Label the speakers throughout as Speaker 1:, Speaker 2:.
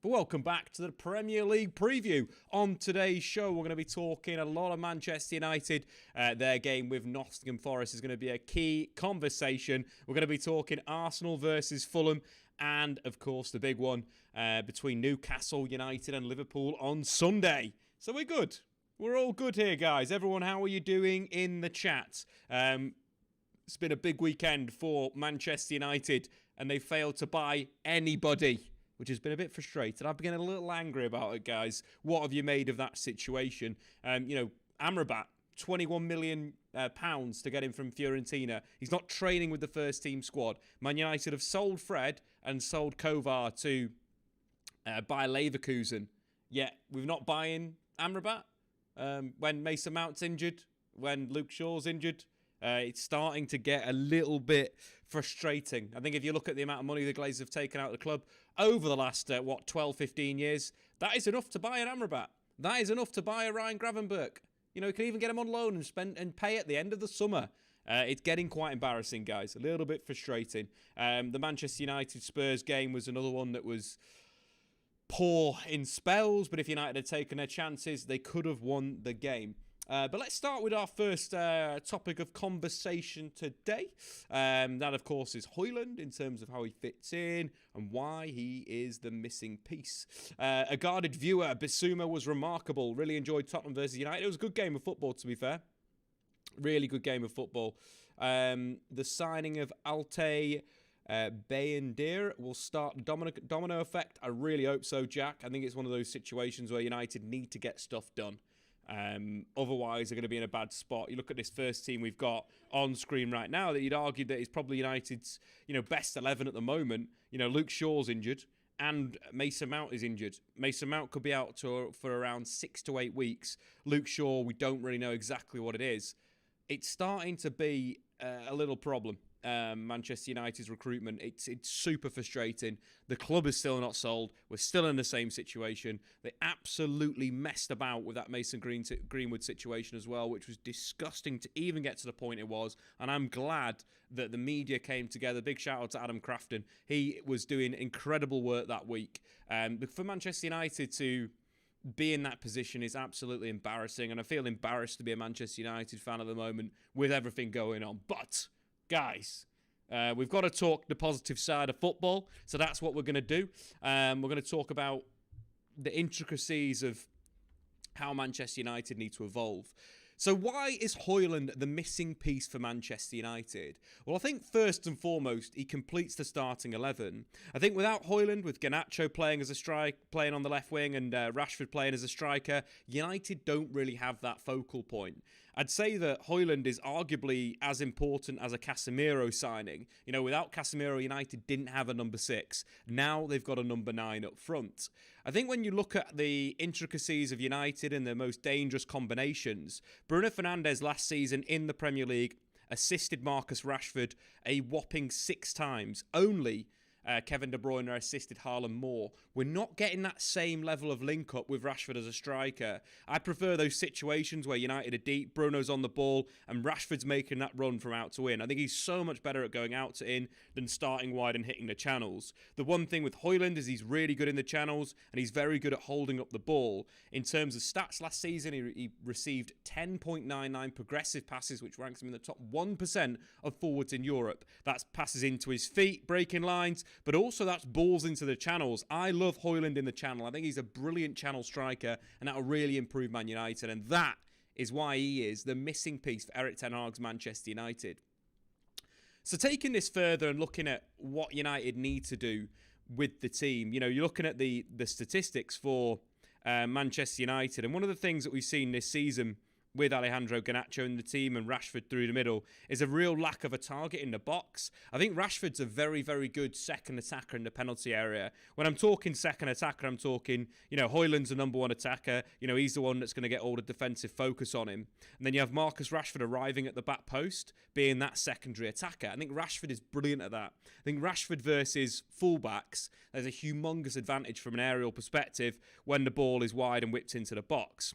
Speaker 1: But welcome back to the Premier League preview. On today's show, we're going to be talking a lot of Manchester United. Their game with Nottingham Forest is going to be a key conversation. We're going to be talking Arsenal versus Fulham. And, of course, the big one between Newcastle United and Liverpool on Sunday. So we're good. We're all good here, guys. Everyone, how are you doing in the chat? It's been a big weekend for Manchester United, and they failed to buy anybody, which has been a bit frustrating. I've been getting a little angry about it, guys. What have you made of that situation? Amrabat, £21 million to get him from Fiorentina. He's not training with the first team squad. Man United have sold Fred and sold Kovar to Bayer Leverkusen. Yet we're not buying Amrabat when Mason Mount's injured, when Luke Shaw's injured. It's starting to get a little bit frustrating. I think if you look at the amount of money the Glazers have taken out of the club over the last, 12, 15 years, that is enough to buy an Amrabat. That is enough to buy a Ryan Gravenberch. You know, you can even get him on loan and pay at the end of the summer. It's getting quite embarrassing, guys. A little bit frustrating. The Manchester United-Spurs game was another one that was poor in spells, but if United had taken their chances, they could have won the game. But let's start with our first topic of conversation today. That, of course, is Hojlund in terms of how he fits in and why he is the missing piece. A guarded viewer, Bissouma, was remarkable. Really enjoyed Tottenham versus United. It was a good game of football, to be fair. Really good game of football. The signing of Altay Bayendir will start the domino effect. I really hope so, Jack. I think it's one of those situations where United need to get stuff done. Otherwise, they're going to be in a bad spot. You look at this first team we've got on screen right now that you'd argue that is probably United's, best 11 at the moment. Luke Shaw's injured and Mason Mount is injured. Mason Mount could be out for around 6 to 8 weeks. Luke Shaw, we don't really know exactly what it is. It's starting to be a little problem. Manchester United's recruitment, it's super frustrating. The club is still not sold. We're still in the same situation. They absolutely messed about with that Mason Greenwood situation as well, which was disgusting to even get to the point it was. And I'm glad that the media came together. Big shout out to Adam Crafton. He was doing incredible work that week. But for Manchester United to be in that position is absolutely embarrassing, and I feel embarrassed to be a Manchester United fan at the moment with everything going on. But guys, we've got to talk the positive side of football, so that's what we're going to do. We're going to talk about the intricacies of how Manchester United need to evolve. So why is Hojlund the missing piece for Manchester United? Well, I think first and foremost, he completes the starting 11. I think without Hojlund, with Garnacho playing on the left wing and Rashford playing as a striker, United don't really have that focal point. I'd say that Hojlund is arguably as important as a Casemiro signing. Without Casemiro, United didn't have a number 6. Now they've got a number 9 up front. I think when you look at the intricacies of United and their most dangerous combinations, Bruno Fernandes last season in the Premier League assisted Marcus Rashford a whopping 6 times. Only Kevin De Bruyne assisted Haaland more. We're not getting that same level of link-up with Rashford as a striker. I prefer those situations where United are deep, Bruno's on the ball, and Rashford's making that run from out to in. I think he's so much better at going out to in than starting wide and hitting the channels. The one thing with Hojlund is he's really good in the channels, and he's very good at holding up the ball. In terms of stats last season, he received 10.99 progressive passes, which ranks him in the top 1% of forwards in Europe. That's passes into his feet, breaking lines, but also that's balls into the channels. I love Hojlund in the channel. I think he's a brilliant channel striker, and that'll really improve Man United. And that is why he is the missing piece for Erik ten Hag's Manchester United. So taking this further and looking at what United need to do with the team, you're looking at the statistics for Manchester United. And one of the things that we've seen this season with Alejandro Garnacho in the team and Rashford through the middle is a real lack of a target in the box. I think Rashford's a very, very good second attacker in the penalty area. When I'm talking second attacker, I'm talking, Hojlund's the number 1 attacker. He's the one that's going to get all the defensive focus on him. And then you have Marcus Rashford arriving at the back post, being that secondary attacker. I think Rashford is brilliant at that. I think Rashford versus fullbacks, there's a humongous advantage from an aerial perspective when the ball is wide and whipped into the box.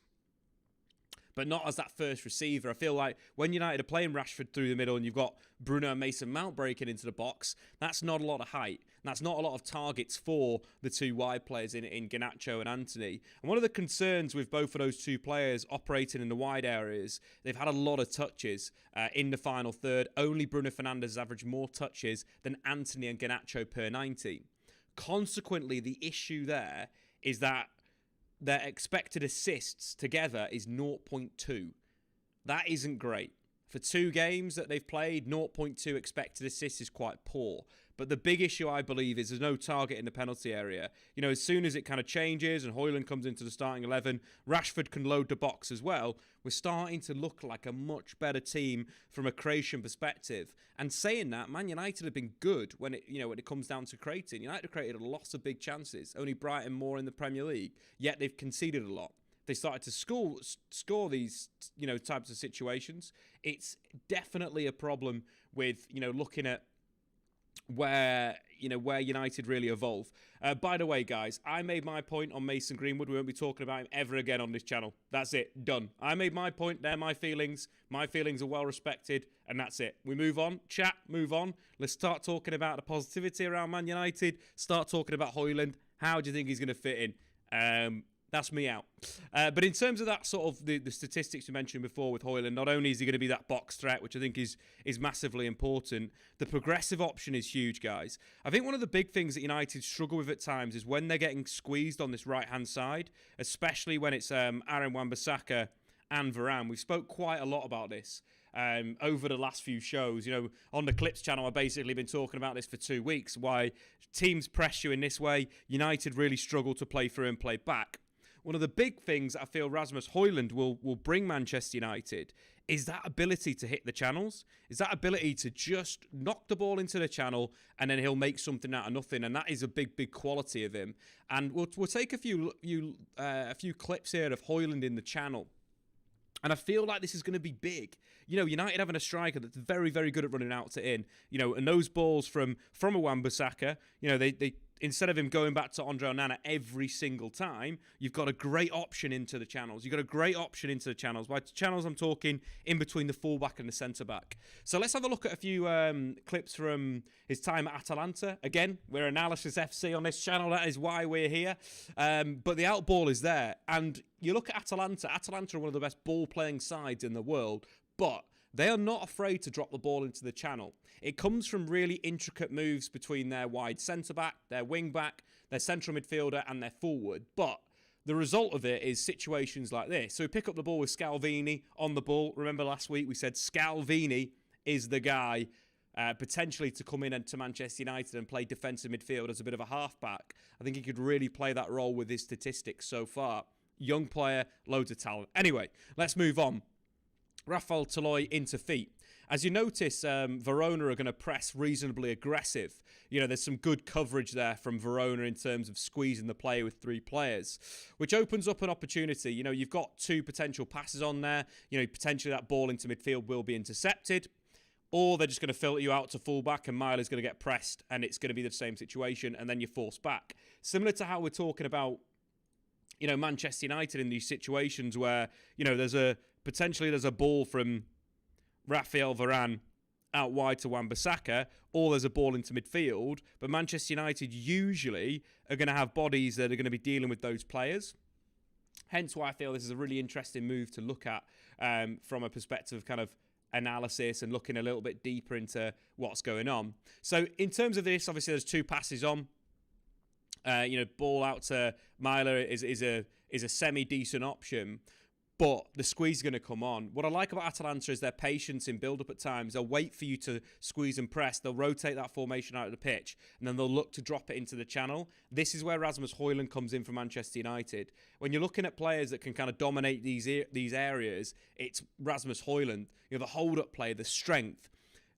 Speaker 1: but not as that first receiver. I feel like when United are playing Rashford through the middle and you've got Bruno and Mason Mount breaking into the box, that's not a lot of height. That's not a lot of targets for the two wide players in Garnacho and Antony. And one of the concerns with both of those two players operating in the wide areas, they've had a lot of touches in the final third. Only Bruno Fernandes has averaged more touches than Antony and Garnacho per 90. Consequently, the issue there is that their expected assists together is 0.2. That isn't great. For 2 games that they've played, 0.2 expected assists is quite poor. But the big issue, I believe, is there's no target in the penalty area. You know, as soon as it kind of changes and Hojlund comes into the starting 11, Rashford can load the box as well. We're starting to look like a much better team from a creation perspective. And saying that, Man United have been good when it comes down to creating. United have created a lot of big chances. Only Brighton more in the Premier League. Yet they've conceded a lot. They started to score these, types of situations. It's definitely a problem with, looking at where United really evolve. By the way, guys, I made my point on Mason Greenwood. We won't be talking about him ever again on this channel. That's it. Done. I made my point. They're my feelings. My feelings are well respected, and that's it. We move on. Chat, move on. Let's start talking about the positivity around Man United. Start talking about Hojlund. How do you think he's going to fit in? That's me out. But in terms of that sort of the statistics we mentioned before with Hojlund, not only is he going to be that box threat, which I think is massively important, the progressive option is huge, guys. I think one of the big things that United struggle with at times is when they're getting squeezed on this right-hand side, especially when it's Aaron Wan-Bissaka and Varane. We've spoke quite a lot about this over the last few shows. On the Clips channel, I've basically been talking about this for 2 weeks, why teams press you in this way. United really struggle to play through and play back. One of the big things I feel Rasmus Hojlund will bring Manchester United is that ability to hit the channels, is that ability to just knock the ball into the channel and then he'll make something out of nothing. And that is a big, big quality of him. And we'll take a few clips here of Hojlund in the channel. And I feel like this is going to be big. United having a striker that's very, very good at running out to in. And those balls from a Wan-Bissaka, they instead of him going back to Andre Onana every single time, you've got a great option into the channels. You've got a great option into the channels. By channels, I'm talking in between the fullback and the centre-back. So let's have a look at a few clips from his time at Atalanta. Again, we're Analysis FC on this channel. That is why we're here. But the out ball is there. And you look at Atalanta. Atalanta are one of the best ball-playing sides in the world. But they are not afraid to drop the ball into the channel. It comes from really intricate moves between their wide centre-back, their wing-back, their central midfielder and their forward. But the result of it is situations like this. So we pick up the ball with Scalvini on the ball. Remember last week we said Scalvini is the guy potentially to come in to Manchester United and play defensive midfield as a bit of a half-back. I think he could really play that role with his statistics so far. Young player, loads of talent. Anyway, let's move on. Rafael Toloi into feet. As you notice, Verona are going to press reasonably aggressive. There's some good coverage there from Verona in terms of squeezing the play with 3 players, which opens up an opportunity. You've got 2 potential passes on there. Potentially that ball into midfield will be intercepted, or they're just going to filter you out to fullback and Miller's going to get pressed and it's going to be the same situation and then you're forced back. Similar to how we're talking about, Manchester United in these situations where, there's a ball from Raphael Varane out wide to Wan-Bissaka, or there's a ball into midfield. But Manchester United usually are going to have bodies that are going to be dealing with those players. Hence why I feel this is a really interesting move to look at from a perspective of kind of analysis and looking a little bit deeper into what's going on. So in terms of this, obviously there's 2 passes on. Ball out to Myler is a semi-decent option. But the squeeze is going to come on. What I like about Atalanta is their patience in build-up at times. They'll wait for you to squeeze and press. They'll rotate that formation out of the pitch. And then they'll look to drop it into the channel. This is where Rasmus Hojlund comes in for Manchester United. When you're looking at players that can kind of dominate these areas, it's Rasmus Hojlund. The hold-up play, the strength.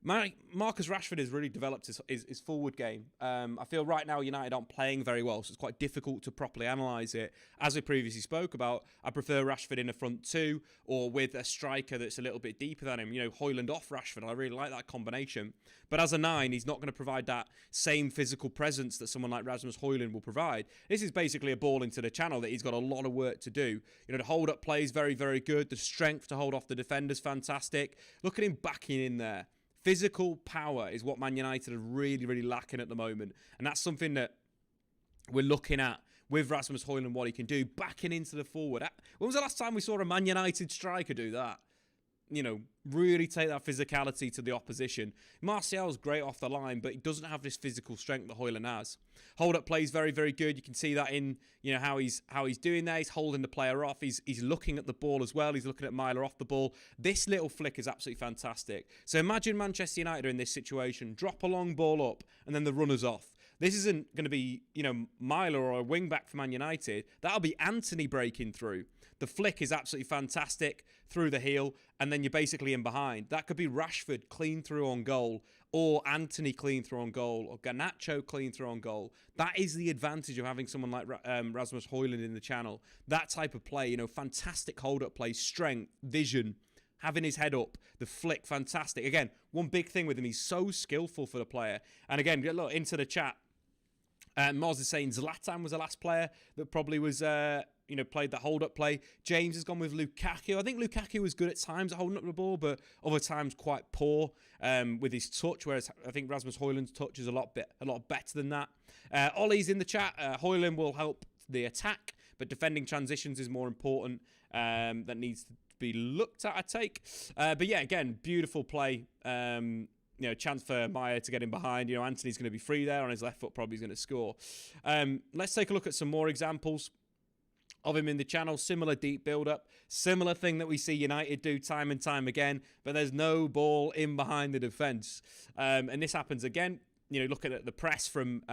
Speaker 1: Marcus Rashford has really developed his forward game. I feel right now United aren't playing very well, so it's quite difficult to properly analyse it. As we previously spoke about, I prefer Rashford in a front two or with a striker that's a little bit deeper than him. You know, Hojlund off Rashford. I really like that combination. But as a 9, he's not going to provide that same physical presence that someone like Rasmus Hojlund will provide. This is basically a ball into the channel that he's got a lot of work to do. You know, the hold-up play is very, very good. The strength to hold off the defender's fantastic. Look at him backing in there. Physical power is what Man United are really, really lacking at the moment. And that's something that we're looking at with Rasmus Hojlund, what he can do, backing into the forward. When was the last time we saw a Man United striker do that? You know, really take that physicality to the opposition. Martial's great off the line, but he doesn't have this physical strength that Hojlund has. Hold-up play is very, very good. You can see that in, you know, how he's doing there. He's holding the player off. He's looking at the ball as well. He's looking at Myler off the ball. This little flick is absolutely fantastic. So imagine Manchester United are in this situation. Drop a long ball up, and then the runner's off. This isn't going to be, you know, Myler or a wing-back for Man United. That'll be Anthony breaking through. The flick is absolutely fantastic through the heel, and then you're basically in behind. That could be Rashford clean through on goal, or Anthony clean through on goal, or Garnacho clean through on goal. That is the advantage of having someone like Rasmus Hojlund in the channel. That type of play, you know, fantastic hold-up play, strength, vision, having his head up, the flick, fantastic. Again, one big thing with him, he's so skillful for the player. And again, look into the chat. Moz is saying Zlatan was the last player that probably was, you know, played that hold-up play. James has gone with Lukaku. I think Lukaku was good at times at holding up the ball, but other times quite poor with his touch, whereas I think Rasmus Hojlund's touch is a lot better than that. Ollie's in the chat. Hojlund will help the attack, but defending transitions is more important. That needs to be looked at, I take. But yeah, again, beautiful play. You know, chance for Meyer to get in behind. You know, Anthony's going to be free there on his left foot, probably going to score. Let's take a look at some more examples of him in the channel. Similar deep build-up. Similar thing that we see United do time and time again, but there's no ball in behind the defence. And this happens again. You know, look at the press from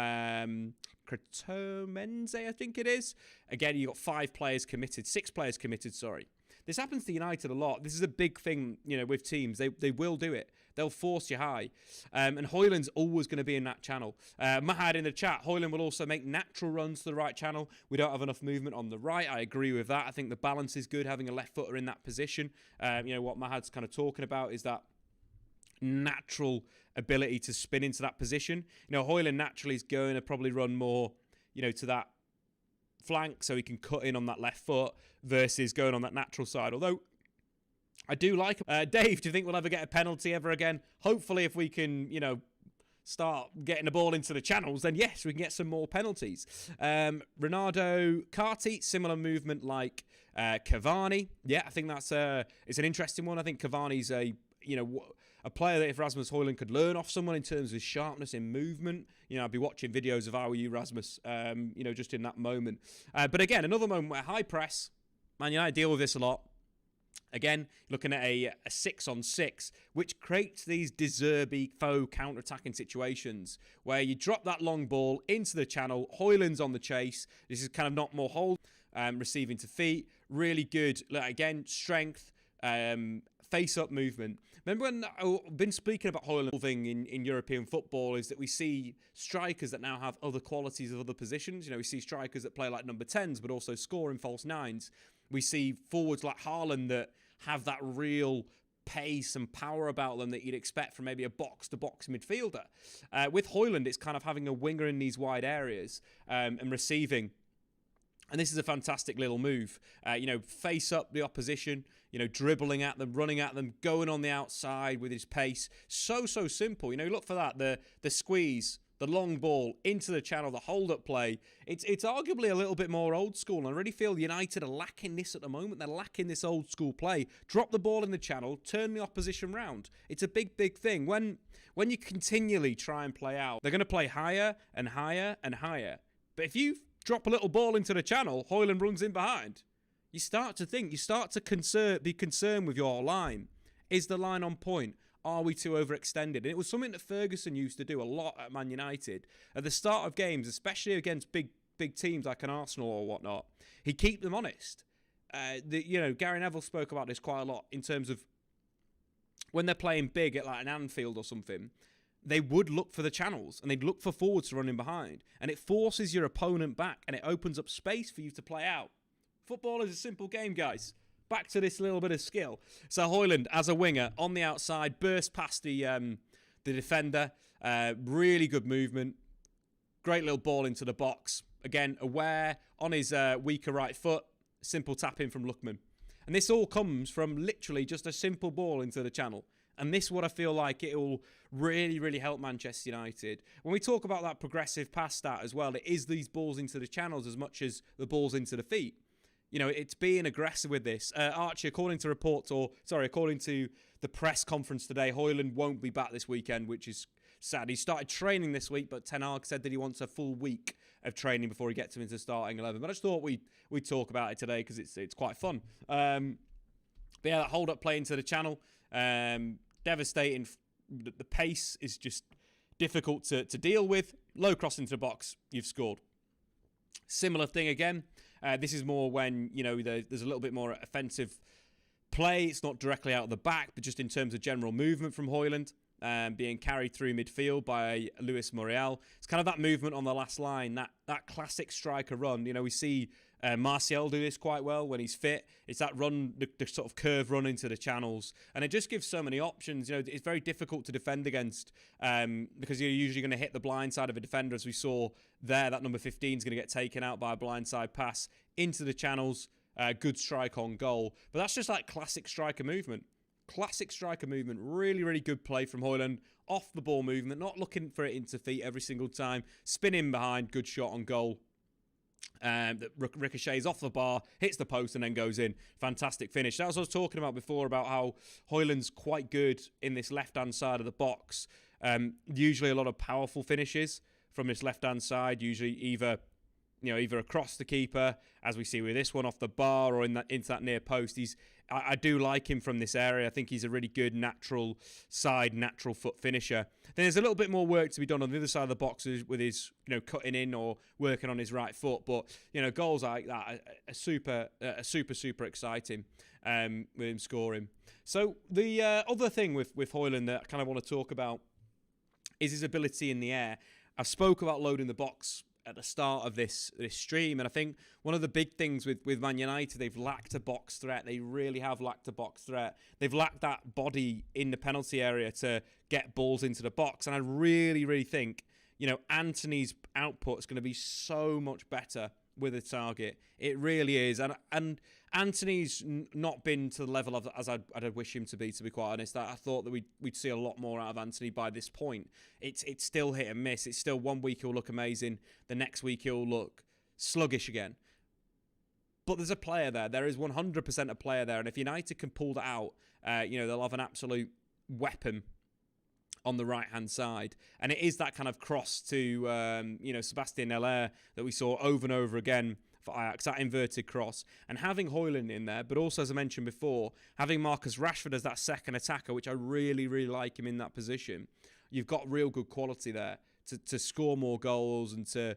Speaker 1: Cretomense, I think it is. Again, you've got 6 players committed, sorry. This happens to United a lot. This is a big thing, you know, with teams. They will do it. They'll force you high. And Hojlund's always going to be in that channel. Mahad in the chat, Hojlund will also make natural runs to the right channel. We don't have enough movement on the right. I agree with that. I think the balance is good, having a left footer in that position. You know, what Mahad's kind of talking about is that natural ability to spin into that position. You know, Hojlund naturally is going to probably run more, you know, to that flank so he can cut in on that left foot versus going on that natural side. Although I do like Dave, do you think we'll ever get a penalty ever again? Hopefully, if we can, you know, start getting the ball into the channels, then yes, we can get some more penalties. Renato Carti, similar movement like Cavani. Yeah, I think that's it's an interesting one. I think Cavani's a player that if Rasmus Hojlund could learn off someone in terms of his sharpness in movement, you know, I'd be watching videos of how are you, Rasmus, you know, just in that moment. But again, another moment where high press, Man United deal with this a lot. Again, looking at a 6-on-6, which creates these De Zerbi faux counter-attacking situations where you drop that long ball into the channel. Hojlund's on the chase. This is kind of not more hold, receiving to feet. Really good, again, strength, face-up movement. Remember when I've been speaking about Hojlund in European football is that we see strikers that now have other qualities of other positions. You know, we see strikers that play like number 10s but also score in false 9s. We see forwards like Haaland that have that real pace and power about them that you'd expect from maybe a box-to-box midfielder. With Hojlund, it's kind of having a winger in these wide areas and receiving. And this is a fantastic little move. You know, face up the opposition, you know, dribbling at them, running at them, going on the outside with his pace. So simple. You know, look for that. The squeeze, the long ball into the channel, the hold-up play. It's arguably a little bit more old school. And I really feel United are lacking this at the moment. They're lacking this old school play. Drop the ball in the channel, turn the opposition round. It's a big thing. When you continually try and play out, they're going to play higher and higher and higher. But if you drop a little ball into the channel, Hojlund runs in behind. You start to think, you start to be concerned with your line. Is the line on point? Are we too overextended? And it was something that Ferguson used to do a lot at Man United. At the start of games, especially against big teams like an Arsenal or whatnot, he'd keep them honest. You know, Gary Neville spoke about this quite a lot in terms of when they're playing big at like an Anfield or something, they would look for the channels and they'd look for forwards to run in behind. And it forces your opponent back and it opens up space for you to play out. Football is a simple game, guys. Back to this little bit of skill. So Hojlund, as a winger, on the outside, burst past the defender. Really good movement. Great little ball into the box. Again, aware on his weaker right foot. Simple tap in from Lookman. And this all comes from literally just a simple ball into the channel. And this is what I feel like it will really, really help Manchester United. When we talk about that progressive pass stat as well, it is these balls into the channels as much as the balls into the feet. You know, it's being aggressive with this. Archie, according to the press conference today, Hojlund won't be back this weekend, which is sad. He started training this week, but Ten Hag said that he wants a full week of training before he gets him into starting 11. But I just thought we'd talk about it today because it's quite fun. But yeah, that hold-up play into the channel, devastating. The pace is just difficult to deal with. Low cross into the box, you've scored. Similar thing again. This is more when, you know, there's a little bit more offensive play. It's not directly out of the back, but just in terms of general movement from Hojlund, being carried through midfield by Luis Muriel. It's kind of that movement on the last line, that classic striker run. You know, we see Martial do this quite well when he's fit. It's that run, the sort of curve run into the channels. And it just gives so many options. You know, it's very difficult to defend against because you're usually going to hit the blind side of a defender, as we saw there. That number 15 is going to get taken out by a blindside pass into the channels. Good strike on goal. But that's just like classic striker movement. Classic striker movement. Really, really good play from Hojlund. Off the ball movement. Not looking for it into feet every single time. Spin in behind. Good shot on goal. That ricochets off the bar, hits the post and then goes in. Fantastic finish. That was what I was talking about before, about how Hojlund's quite good in this left-hand side of the box. Usually a lot of powerful finishes from this left-hand side, usually either across the keeper, as we see with this one, off the bar, or into that near post. I do like him from this area. I think he's a really good natural foot finisher. Then there's a little bit more work to be done on the other side of the box with his, cutting in or working on his right foot. But, goals like that are super exciting with him scoring. So the other thing with Hojlund that I kind of want to talk about is his ability in the air. I spoke about loading the box at the start of this stream, and I think one of the big things with Man United, they've lacked a box threat. They really have lacked a box threat. They've lacked that body in the penalty area to get balls into the box, and I really, really think, Anthony's output is going to be so much better with a target. It really is, and Anthony's not been to the level of as I'd wish him to be quite honest. I thought that we'd see a lot more out of Anthony by this point. It's still hit and miss. It's still one week he'll look amazing, the next week he'll look sluggish again. But there's a player there. There is 100% a player there, and if United can pull that out, they'll have an absolute weapon on the right-hand side. And it is that kind of cross to, Sebastian Haller that we saw over and over again for Ajax, that inverted cross. And having Hojlund in there, but also, as I mentioned before, having Marcus Rashford as that second attacker, which I really, really like him in that position, you've got real good quality there to score more goals and to,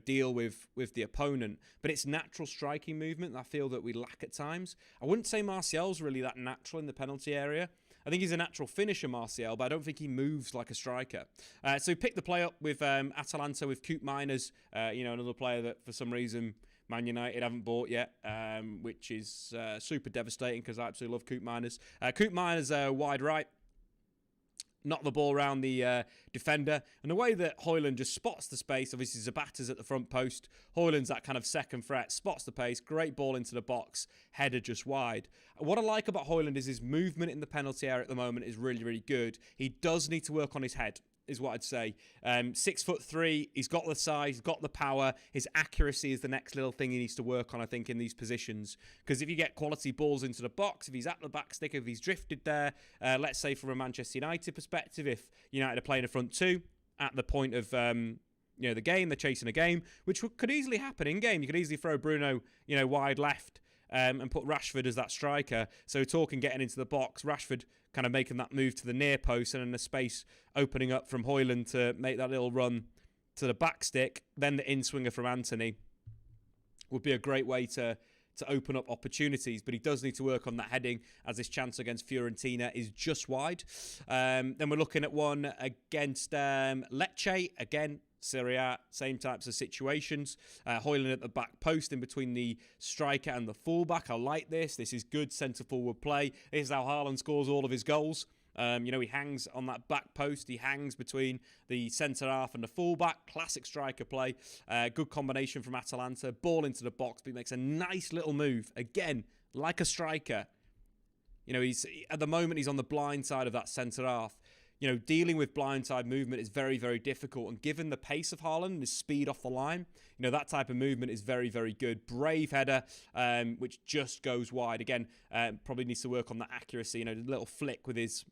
Speaker 1: deal with the opponent. But it's natural striking movement that I feel that we lack at times. I wouldn't say Martial's really that natural in the penalty area. I think he's a natural finisher, Martial, but I don't think he moves like a striker. So he picked the play up with Atalanta with Coop Miners, another player that for some reason Man United haven't bought yet, which is super devastating because I absolutely love Coop Miners. Coop Miners wide right. Knock the ball around the defender. And the way that Hojlund just spots the space, obviously Zapata's at the front post. Hojlund's that kind of second threat, spots the pace, great ball into the box, header just wide. What I like about Hojlund is his movement in the penalty area at the moment is really, really good. He does need to work on his head, is what I'd say. 6'3", he's got the size, he's got the power. His accuracy is the next little thing he needs to work on, I think, in these positions. Because if you get quality balls into the box, if he's at the back stick, if he's drifted there, let's say from a Manchester United perspective, if United are playing a front two at the point of the game, they're chasing a game, which could easily happen in game. You could easily throw Bruno, wide left. And put Rashford as that striker. So talking getting into the box, Rashford kind of making that move to the near post and then the space opening up from Hojlund to make that little run to the back stick. Then the in-swinger from Anthony would be a great way to to open up opportunities, but he does need to work on that heading, as this chance against Fiorentina is just wide. Then we're looking at one against Lecce, again, Serie A, same types of situations. Hojlund at the back post in between the striker and the fullback. I like this. This is good centre-forward play. This is how Haaland scores all of his goals. He hangs on that back post. He hangs between the centre-half and the full-back. Classic striker play. Good combination from Atalanta. Ball into the box, but he makes a nice little move. Again, like a striker. He's at the moment, he's on the blind side of that centre-half. Dealing with blindside movement is very, very difficult. And given the pace of Haaland and his speed off the line, that type of movement is very, very good. Brave header, which just goes wide. Again, probably needs to work on that accuracy. A little flick with his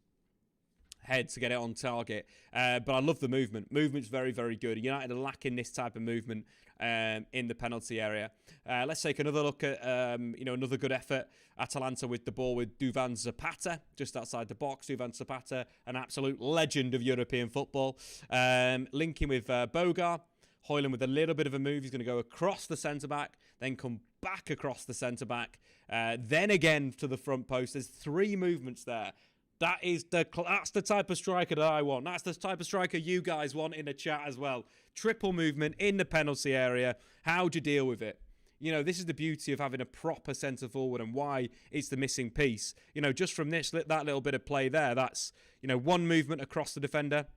Speaker 1: head to get it on target. But I love the movement. Movement's very, very good. United are lacking this type of movement in the penalty area. Let's take another look at, another good effort. Atalanta with the ball with Duvan Zapata just outside the box. Duvan Zapata, an absolute legend of European football. Linking with Bogar. Hojlund with a little bit of a move. He's going to go across the centre-back, then come back across the centre-back, then again to the front post. There's 3 movements there. That's the type of striker that I want. That's the type of striker you guys want in the chat as well. Triple movement in the penalty area. How do you deal with it? This is the beauty of having a proper centre forward and why it's the missing piece. Just from that little bit of play there, that's, one movement across the defender,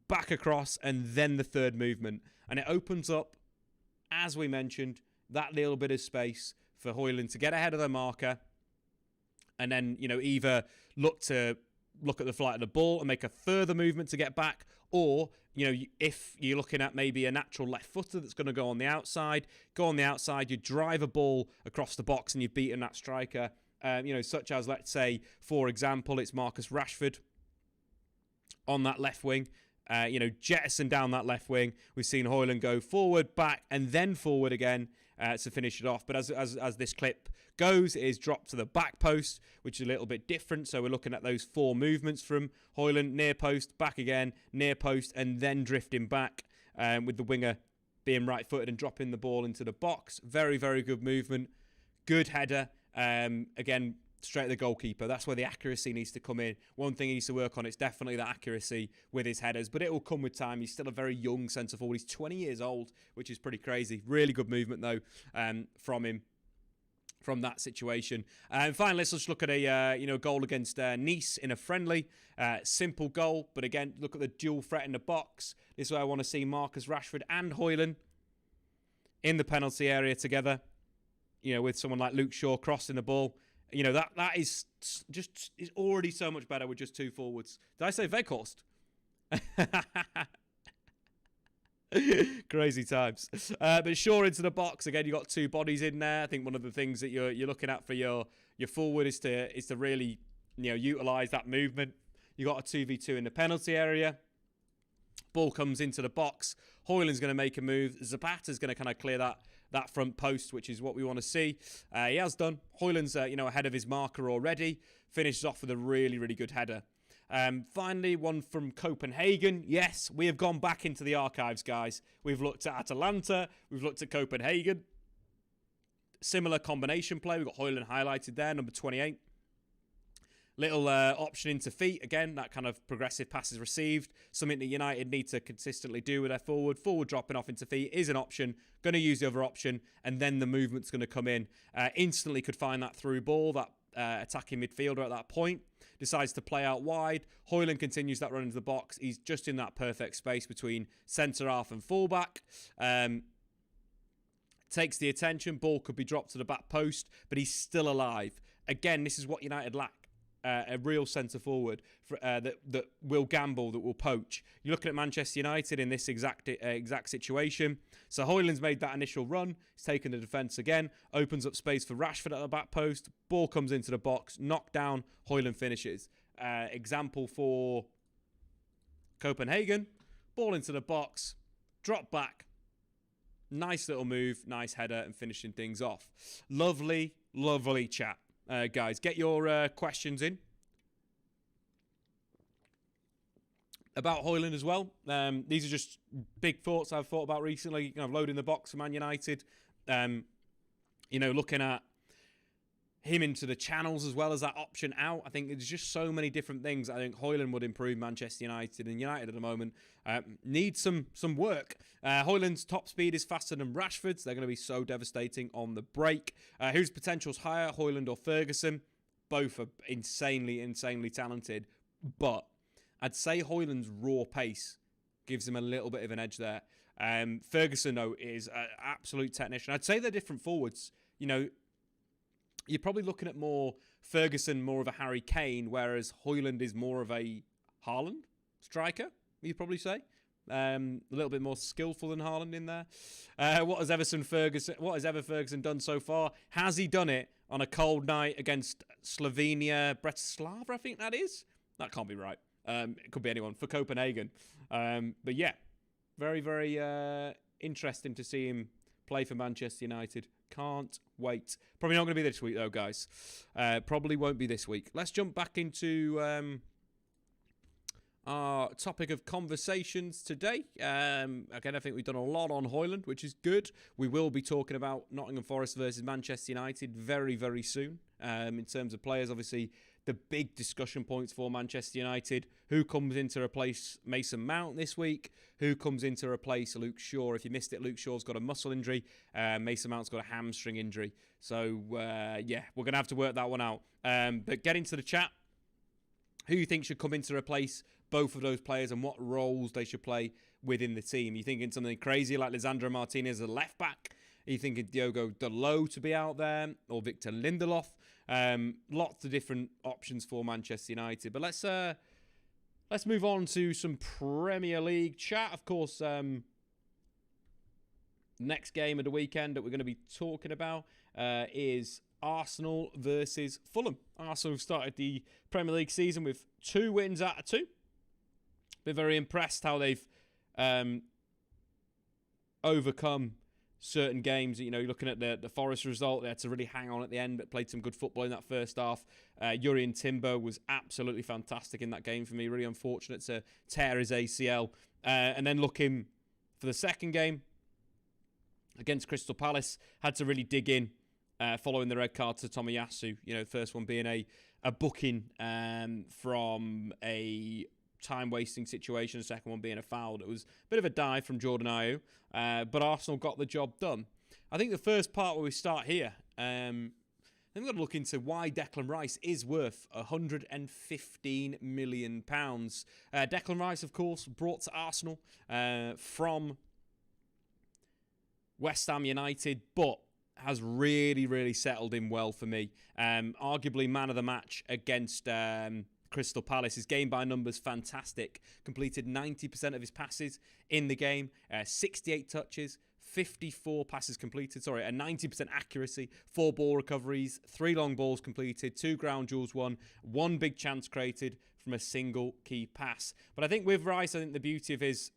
Speaker 1: back across, and then the third movement. And it opens up, as we mentioned, that little bit of space for Hojlund to get ahead of the marker and then, either look at the flight of the ball and make a further movement to get back, or, if you're looking at maybe a natural left footer that's going to go on the outside, you drive a ball across the box and you've beaten that striker, such as, let's say, for example, it's Marcus Rashford on that left wing. Jettison down that left wing. We've seen Hojlund go forward, back, and then forward again to finish it off. But as this clip goes, it is dropped to the back post, which is a little bit different. So we're looking at those 4 movements from Hojlund, near post, back again, near post, and then drifting back with the winger being right-footed and dropping the ball into the box. Very, very good movement. Good header. Again, straight at the goalkeeper. That's where the accuracy needs to come in. One thing he needs to work on is definitely that accuracy with his headers, but it will come with time. He's still a very young centre forward. He's 20 years old, which is pretty crazy. Really good movement though from him from that situation. And finally, let's just look at a goal against Nice in a friendly. Simple goal, but again, look at the dual threat in the box. This is where I want to see Marcus Rashford and Hojlund in the penalty area together. With someone like Luke Shaw crossing the ball. That is just is already so much better with just 2 forwards. Did I say Weghorst? Crazy times. But Shaw into the box. Again, you got 2 bodies in there. I think one of the things that you're looking at for your forward is to really utilise that movement. You got a 2v2 in the penalty area. Ball comes into the box. Hojlund's going to make a move. Zapata's going to kind of clear that front post, which is what we want to see. He has done. Hojlund's ahead of his marker already. Finishes off with a really, really good header. Finally, one from Copenhagen. Yes, we have gone back into the archives, guys. We've looked at Atalanta. We've looked at Copenhagen. Similar combination play. We've got Hojlund highlighted there, number 28. Little option into feet. Again, that kind of progressive passes received. Something that United need to consistently do with their forward. Forward dropping off into feet is an option. Going to use the other option. And then the movement's going to come in. Instantly could find that through ball. That attacking midfielder at that point. Decides to play out wide. Hojlund continues that run into the box. He's just in that perfect space between centre-half and full-back. Takes the attention. Ball could be dropped to the back post. But he's still alive. Again, this is what United lack. A real centre-forward that will gamble, that will poach. You're looking at Manchester United in this exact situation. So Hojlund's made that initial run. He's taken the defence again. Opens up space for Rashford at the back post. Ball comes into the box. Knocked down. Hojlund finishes. Example for Copenhagen. Ball into the box. Drop back. Nice little move. Nice header and finishing things off. Lovely, lovely chat. Guys, get your questions in about Hojlund as well. These are just big thoughts I've thought about recently. Loading the box for Man United. Looking at him into the channels as well as that option out. I think there's just so many different things. I think Hojlund would improve Manchester United, and United at the moment need some work. Hojlund's top speed is faster than Rashford's. They're going to be so devastating on the break. Whose potential's higher, Hojlund or Ferguson? Both are insanely talented, but I'd say Hojlund's raw pace gives him a little bit of an edge there. Ferguson, though, is an absolute technician. I'd say they're different forwards. You know, you're probably looking at more Ferguson, more of a Harry Kane, whereas Hojlund is more of a Haaland striker, you'd probably say. A little bit more skillful than Haaland in there. What has Ever Ferguson done so far? Has he done it on a cold night against Slovenia, Bratislava, I think that is? That can't be right. It could be anyone, for Copenhagen. But yeah, very interesting to see him play for Manchester United. Can't wait. Probably not going to be this week, though, guys. Probably won't be this week. Let's jump back into our topic of conversations today. Again, I think we've done a lot on Hojlund, which is good. We will be talking about Nottingham Forest versus Manchester United very soon. In terms of players, obviously, the big discussion points for Manchester United. Who comes in to replace Mason Mount this week? Who comes in to replace Luke Shaw? If you missed it, Luke Shaw's got a muscle injury. Mason Mount's got a hamstring injury. So, yeah, we're going to have to work that one out. But get into the chat. Who you think should come in to replace both of those players and what roles they should play within the team? You thinking something crazy like Lisandro Martinez as a left back? Are you thinking Diogo Dalot to be out there or Victor Lindelof? Lots of different options for Manchester United. But let's move on to some Premier League chat. Of course, next game of the weekend that we're going to be talking about is Arsenal versus Fulham. Arsenal started the Premier League season with 2 wins out of 2. Been very impressed how they've overcome certain games. You know, looking at the Forest result, they had to really hang on at the end, but played some good football in that first half. Jurrien Timber was absolutely fantastic in that game for me. Really unfortunate to tear his ACL. And then looking for the second game against Crystal Palace, had to really dig in following the red card to Tomiyasu. You know, the first one being a booking from a time-wasting situation, the second one being a foul. It was a bit of a dive from Jordan Ayew, but Arsenal got the job done. I think the first part where we start here, I think we've got to look into why Declan Rice is worth £115 million. Declan Rice, of course, brought to Arsenal from West Ham United, but has really settled in well for me. Arguably man of the match against Crystal Palace. His game by numbers fantastic. Completed 90% of his passes in the game. 68 touches, 54 passes completed. Sorry, a 90% accuracy. 4 ball recoveries, 3 long balls completed, 2 ground duels won, 1 big chance created from a single key pass. But I think with Rice, I think the beauty of his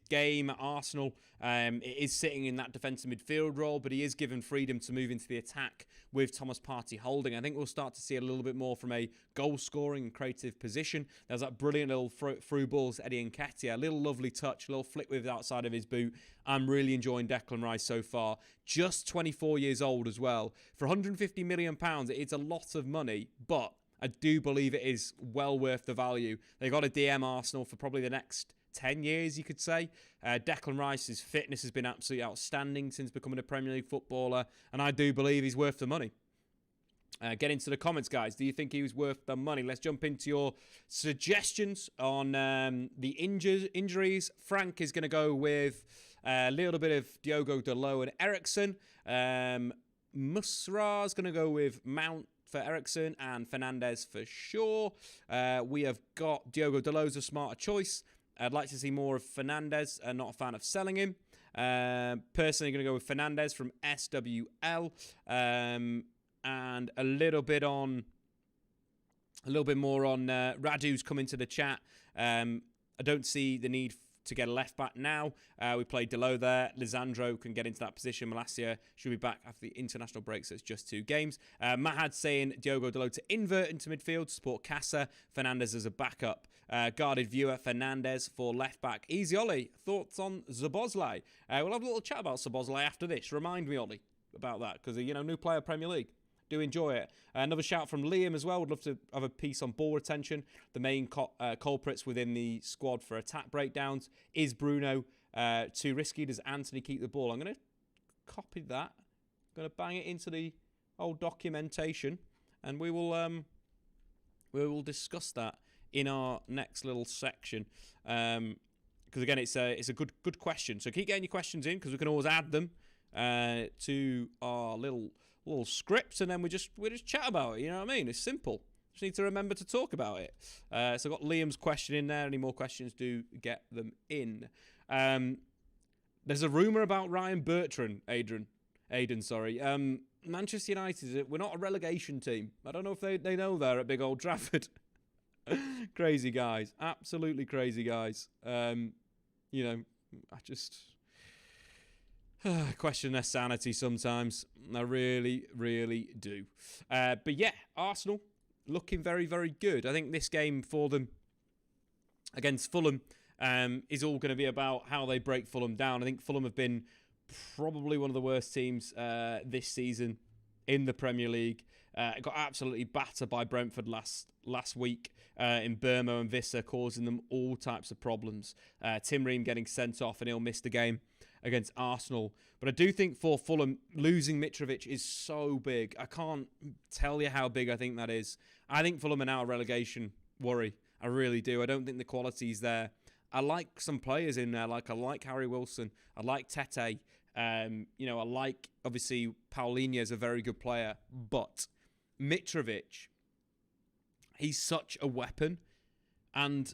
Speaker 1: game at Arsenal, it is sitting in that defensive midfield role, but he is given freedom to move into the attack with Thomas Partey holding. I think we'll start to see a little bit more from a goal-scoring and creative position. There's that brilliant little through balls, Eddie Nketiah, a little lovely touch, a little flick with outside of his boot. I'm really enjoying Declan Rice so far. Just 24 years old as well. For £150 million, it's a lot of money, but I do believe it is well worth the value. They got to DM Arsenal for probably the next 10 years, you could say. Declan Rice's fitness has been absolutely outstanding since becoming a Premier League footballer, and I do believe he's worth the money. Get into the comments, guys. Do you think he was worth the money? Let's jump into your suggestions on the injuries. Frank is going to go with a little bit of Diogo Dalot and Eriksen. Musra's going to go with Mount for Eriksen and Fernandes for Shaw. We have got Diogo Dalot's a smarter choice. I'd like to see more of Fernandes. Not a fan of selling him. Personally, going to go with Fernandes from SWL. And a little bit more on Radu's coming to the chat. I don't see the need to get a left back now. We played Dalot there. Lisandro can get into that position. Malacia should be back after the international break, so it's just 2 games. Mahad saying Diogo Dalot to invert into midfield to support Casa. Fernandes as a backup. Guarded viewer, Fernandes for left back. Easy Ollie, thoughts on Szoboszlai? We'll have a little chat about Szoboszlai after this. Remind me, Ollie, about that, because, new player Premier League. do enjoy it. Another shout from Liam as well. Would love to have a piece on ball retention. The main culprits within the squad for attack breakdowns. Is Bruno too risky? Does Anthony keep the ball? I'm going to copy that. I'm going to bang it into the old documentation, and we will discuss that in our next little section. Because again, it's a good question. So keep getting your questions in, because we can always add them to our little script, and then we just chat about it. You know what I mean? It's simple. Just need to remember to talk about it. So I've got Liam's question in there. Any more questions, do get them in. There's a rumour about Ryan Bertrand, Aiden, sorry. Manchester United, we're not a relegation team. I don't know if they know they're at big old Trafford. Crazy guys. Absolutely crazy guys. You know, I just question their sanity sometimes. I really, really do. But yeah, Arsenal looking very, very good. I think this game for them against Fulham is all going to be about how they break Fulham down. I think Fulham have been probably one of the worst teams this season in the Premier League. Got absolutely battered by Brentford last week in Burma and Vissa, causing them all types of problems. Tim Ream getting sent off, and he'll miss the game against Arsenal. But I do think for Fulham, losing Mitrovic is so big. I can't tell you how big I think that is. I think Fulham are now a relegation worry. I really do. I don't think the quality's there. I like some players in there. I like Harry Wilson. I like Tete. I like, obviously, Paulinho is a very good player. But Mitrovic, he's such a weapon. And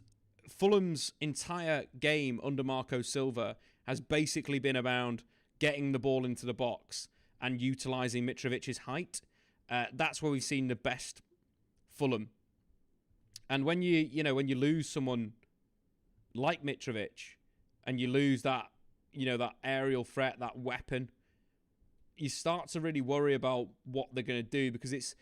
Speaker 1: Fulham's entire game under Marco Silva has basically been around getting the ball into the box and utilising Mitrovic's height. That's where we've seen the best Fulham. And when you lose someone like Mitrovic, and you lose that aerial threat, that weapon, you start to really worry about what they're going to do, because it's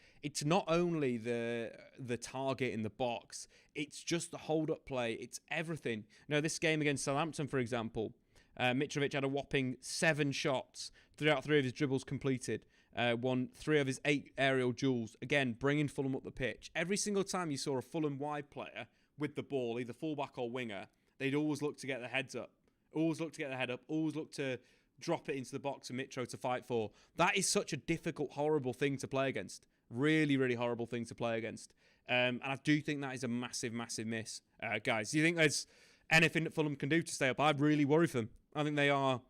Speaker 1: not only the target in the box, it's just the hold-up play, it's everything. This game against Southampton, for example, Mitrovic had a whopping 7 shots, 3 out of 3 of his dribbles completed, won 3 of his 8 aerial duels, again, bringing Fulham up the pitch. Every single time you saw a Fulham wide player with the ball, either fullback or winger, they'd always look to get their heads up. Always look to get their head up. Always look to drop it into the box for Mitro to fight for. That is such a difficult, horrible thing to play against. Really, really horrible thing to play against. And I do think that is a massive, massive miss. Guys, do you think there's anything that Fulham can do to stay up? I'd really worry for them. I think they are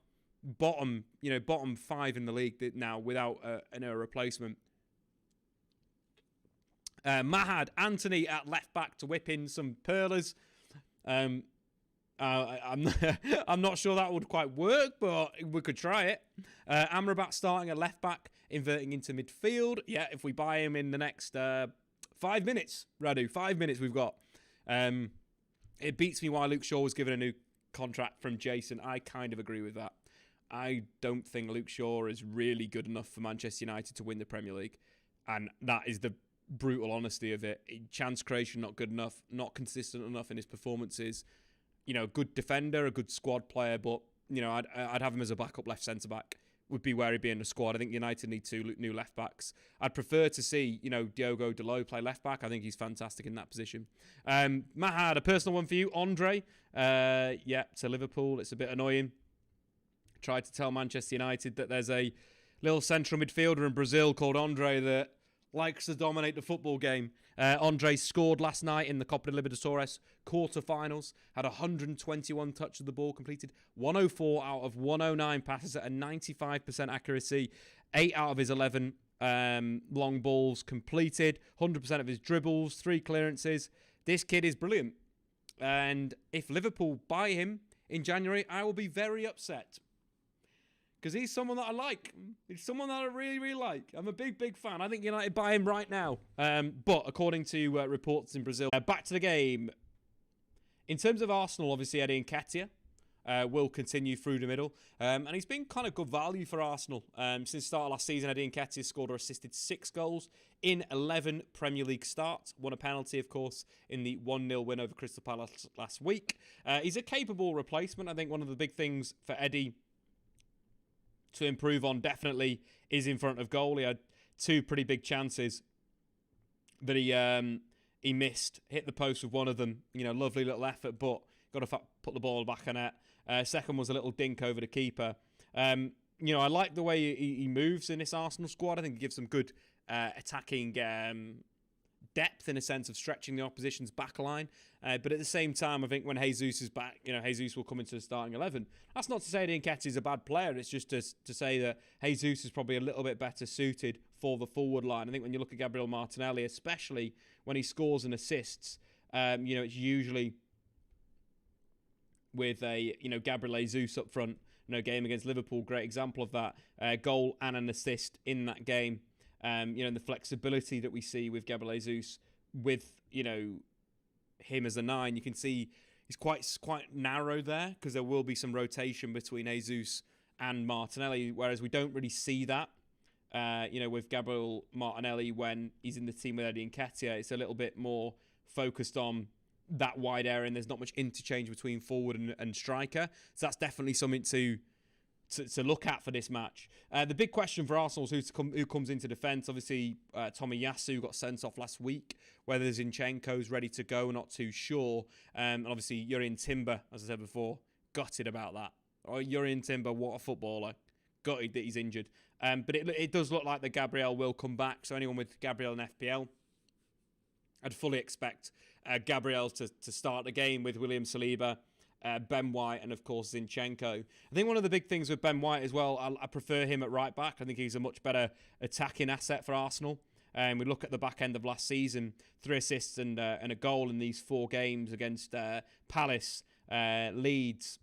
Speaker 1: bottom 5 in the league now without a replacement. Mahad Anthony at left back to whip in some pearlers. I'm not sure that would quite work, but we could try it. Amrabat starting at left back, inverting into midfield. Yeah, if we buy him in the next 5 minutes, Radu, 5 minutes we've got. It beats me why Luke Shaw was given a new contract from Jason. I kind of agree with that. I don't think Luke Shaw is really good enough for Manchester United to win the Premier League, and that is the brutal honesty of it. Chance creation not good enough, not consistent enough in his performances. Good defender, a good squad player, but I'd have him as a backup left centre back. Would be where he'd be in the squad. I think United need 2 new left backs. I'd prefer to see Diogo Dalot play left back. I think he's fantastic in that position. Mahad, a personal one for you, Andre. To Liverpool. It's a bit annoying. Tried to tell Manchester United that there's a little central midfielder in Brazil called Andre that likes to dominate the football game. Andre scored last night in the Copa Libertadores quarterfinals, had 121 touches of the ball, completed 104 out of 109 passes at a 95% accuracy, 8 out of his 11 long balls completed, 100% of his dribbles, 3 clearances. This kid is brilliant. And if Liverpool buy him in January, I will be very upset. Because he's someone that I like. He's someone that I really, really like. I'm a big, big fan. I think United buy him right now. But according to reports in Brazil, back to the game. In terms of Arsenal, obviously Eddie Nketiah will continue through the middle. And he's been kind of good value for Arsenal. Since the start of last season, Eddie Nketiah scored or assisted 6 goals in 11 Premier League starts. Won a penalty, of course, in the 1-0 win over Crystal Palace last week. He's a capable replacement. I think one of the big things for Eddie to improve on definitely is in front of goal. He had two pretty big chances that he missed. Hit the post with one of them. Lovely little effort, but got to put the ball back on net. Second was a little dink over the keeper. I like the way he moves in this Arsenal squad. I think he gives some good attacking depth in a sense of stretching the opposition's back line. But at the same time, I think when Jesus is back, Jesus will come into the starting 11. That's not to say that Nketiah is a bad player. It's just to say that Jesus is probably a little bit better suited for the forward line. I think when you look at Gabriel Martinelli, especially when he scores and assists, it's usually with a Gabriel Jesus up front. Game against Liverpool, great example of that. Goal and an assist in that game. And the flexibility that we see with Gabriel Jesus, with him as a 9, you can see he's quite narrow there because there will be some rotation between Jesus and Martinelli, whereas we don't really see that. With Gabriel Martinelli when he's in the team with Eddie Nketiah, it's a little bit more focused on that wide area, and there's not much interchange between forward and striker. So that's definitely something to look at for this match. The big question for Arsenal is who comes into defence. Obviously, Tomiyasu got sent off last week. Whether Zinchenko's ready to go, not too sure. And obviously, Jurrien Timber, as I said before, gutted about that. Oh, Jurrien Timber, what a footballer. Gutted that he's injured. But it does look like that Gabriel will come back. So anyone with Gabriel in FPL, I'd fully expect Gabriel to start the game with William Saliba, Ben White, and of course Zinchenko. I think one of the big things with Ben White as well, I prefer him at right back. I think he's a much better attacking asset for Arsenal. We look at the back end of last season, 3 assists and a goal in these 4 games against Palace, Leeds,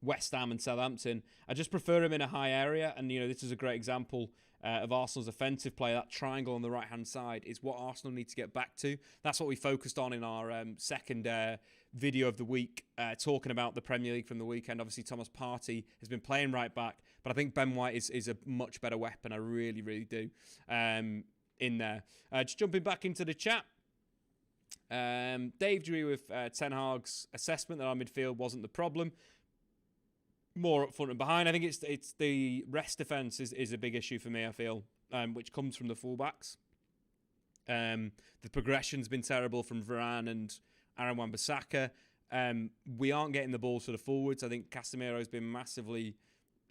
Speaker 1: West Ham and Southampton. I just prefer him in a high area, and this is a great example of Arsenal's offensive play. That triangle on the right-hand side is what Arsenal need to get back to. That's what we focused on in our second video of the week, talking about the Premier League from the weekend. Obviously, Thomas Partey has been playing right back, but I think Ben White is a much better weapon. I really, really do. In there. Just jumping back into the chat. Dave drew with Ten Hag's assessment that our midfield wasn't the problem. More up front and behind. I think it's the rest defence is a big issue for me, I feel, which comes from the fullbacks. The progression's been terrible from Varane and Aaron Wan-Bissaka. We aren't getting the ball to the forwards. I think Casemiro's been massively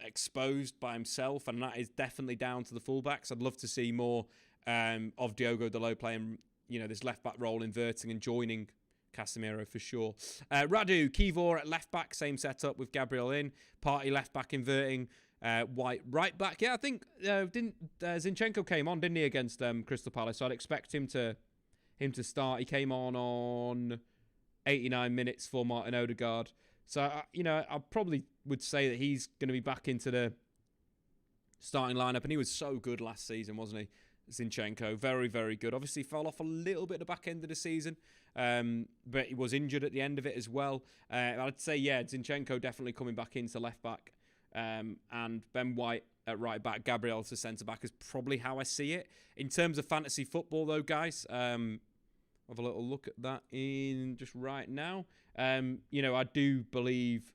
Speaker 1: exposed by himself, and that is definitely down to the fullbacks. I'd love to see more of Diogo Dalot playing, this left-back role, inverting and joining Casemiro for sure. Radu, Kivor at left back, same setup with Gabriel in. Partey left back inverting. White right back. Yeah, I think Zinchenko came on, didn't he, against Crystal Palace? So I'd expect him to start. He came on 89 minutes for Martin Odegaard. So I probably would say that he's going to be back into the starting lineup, and he was so good last season, wasn't he? Zinchenko, very, very good. Obviously fell off a little bit at the back end of the season, but he was injured at the end of it as well. I'd say, Zinchenko definitely coming back into left back, and Ben White at right back, Gabriel to centre back is probably how I see it. In terms of fantasy football though, guys, have a little look at that in just right now. I do believe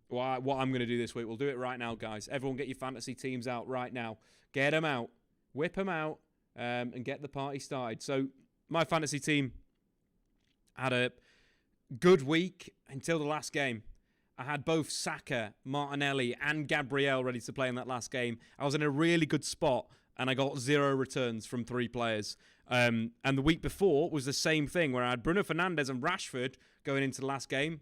Speaker 1: what I'm going to do this week. We'll do it right now, guys. Everyone get your fantasy teams out right now. Get them out. Whip them out and get the party started. So my fantasy team had a good week until the last game. I had both Saka, Martinelli and Gabriel ready to play in that last game. I was in a really good spot and I got 0 returns from 3 players. And the week before was the same thing where I had Bruno Fernandes and Rashford going into the last game.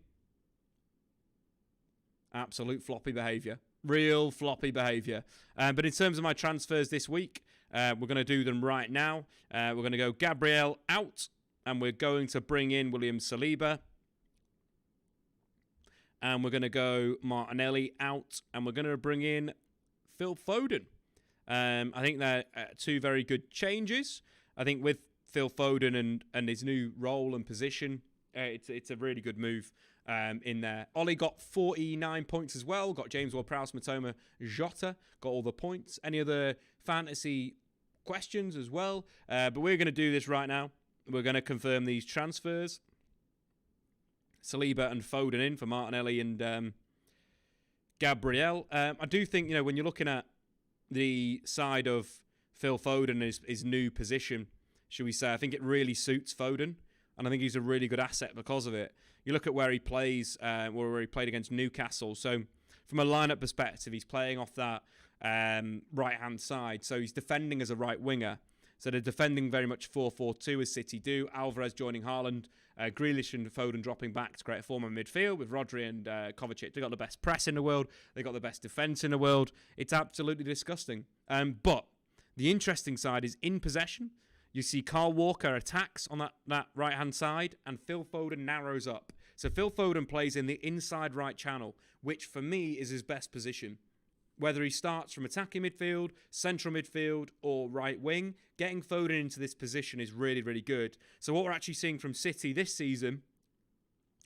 Speaker 1: Absolute floppy behaviour. Real floppy behaviour. But in terms of my transfers this week, we're going to do them right now. We're going to go Gabriel out, and we're going to bring in William Saliba. And we're going to go Martinelli out, and we're going to bring in Phil Foden. I think they're 2 very good changes. I think with Phil Foden and his new role and position, it's a really good move in there. Ollie got 49 points as well. Got James Ward-Prowse, Matoma, Jota. Got all the points. Any other fantasy questions as well? But we're going to do this right now. We're going to confirm these transfers. Saliba and Foden in for Martinelli and Gabriel. I do think, when you're looking at the side of Phil Foden his new position, should we say. I think it really suits Foden, and I think he's a really good asset because of it. You look at where he plays, where he played against Newcastle. So from a lineup perspective, he's playing off that right-hand side. So he's defending as a right winger. So they're defending very much 4-4-2 as City do. Alvarez joining Haaland, Grealish and Foden dropping back to create a form of midfield with Rodri and Kovacic. They've got the best press in the world. They've got the best defence in the world. It's absolutely disgusting. But the interesting side is in possession. You see Kyle Walker attacks on that right-hand side, and Phil Foden narrows up. So Phil Foden plays in the inside right channel, which for me is his best position. Whether he starts from attacking midfield, central midfield, or right wing, getting Foden into this position is really, really good. So what we're actually seeing from City this season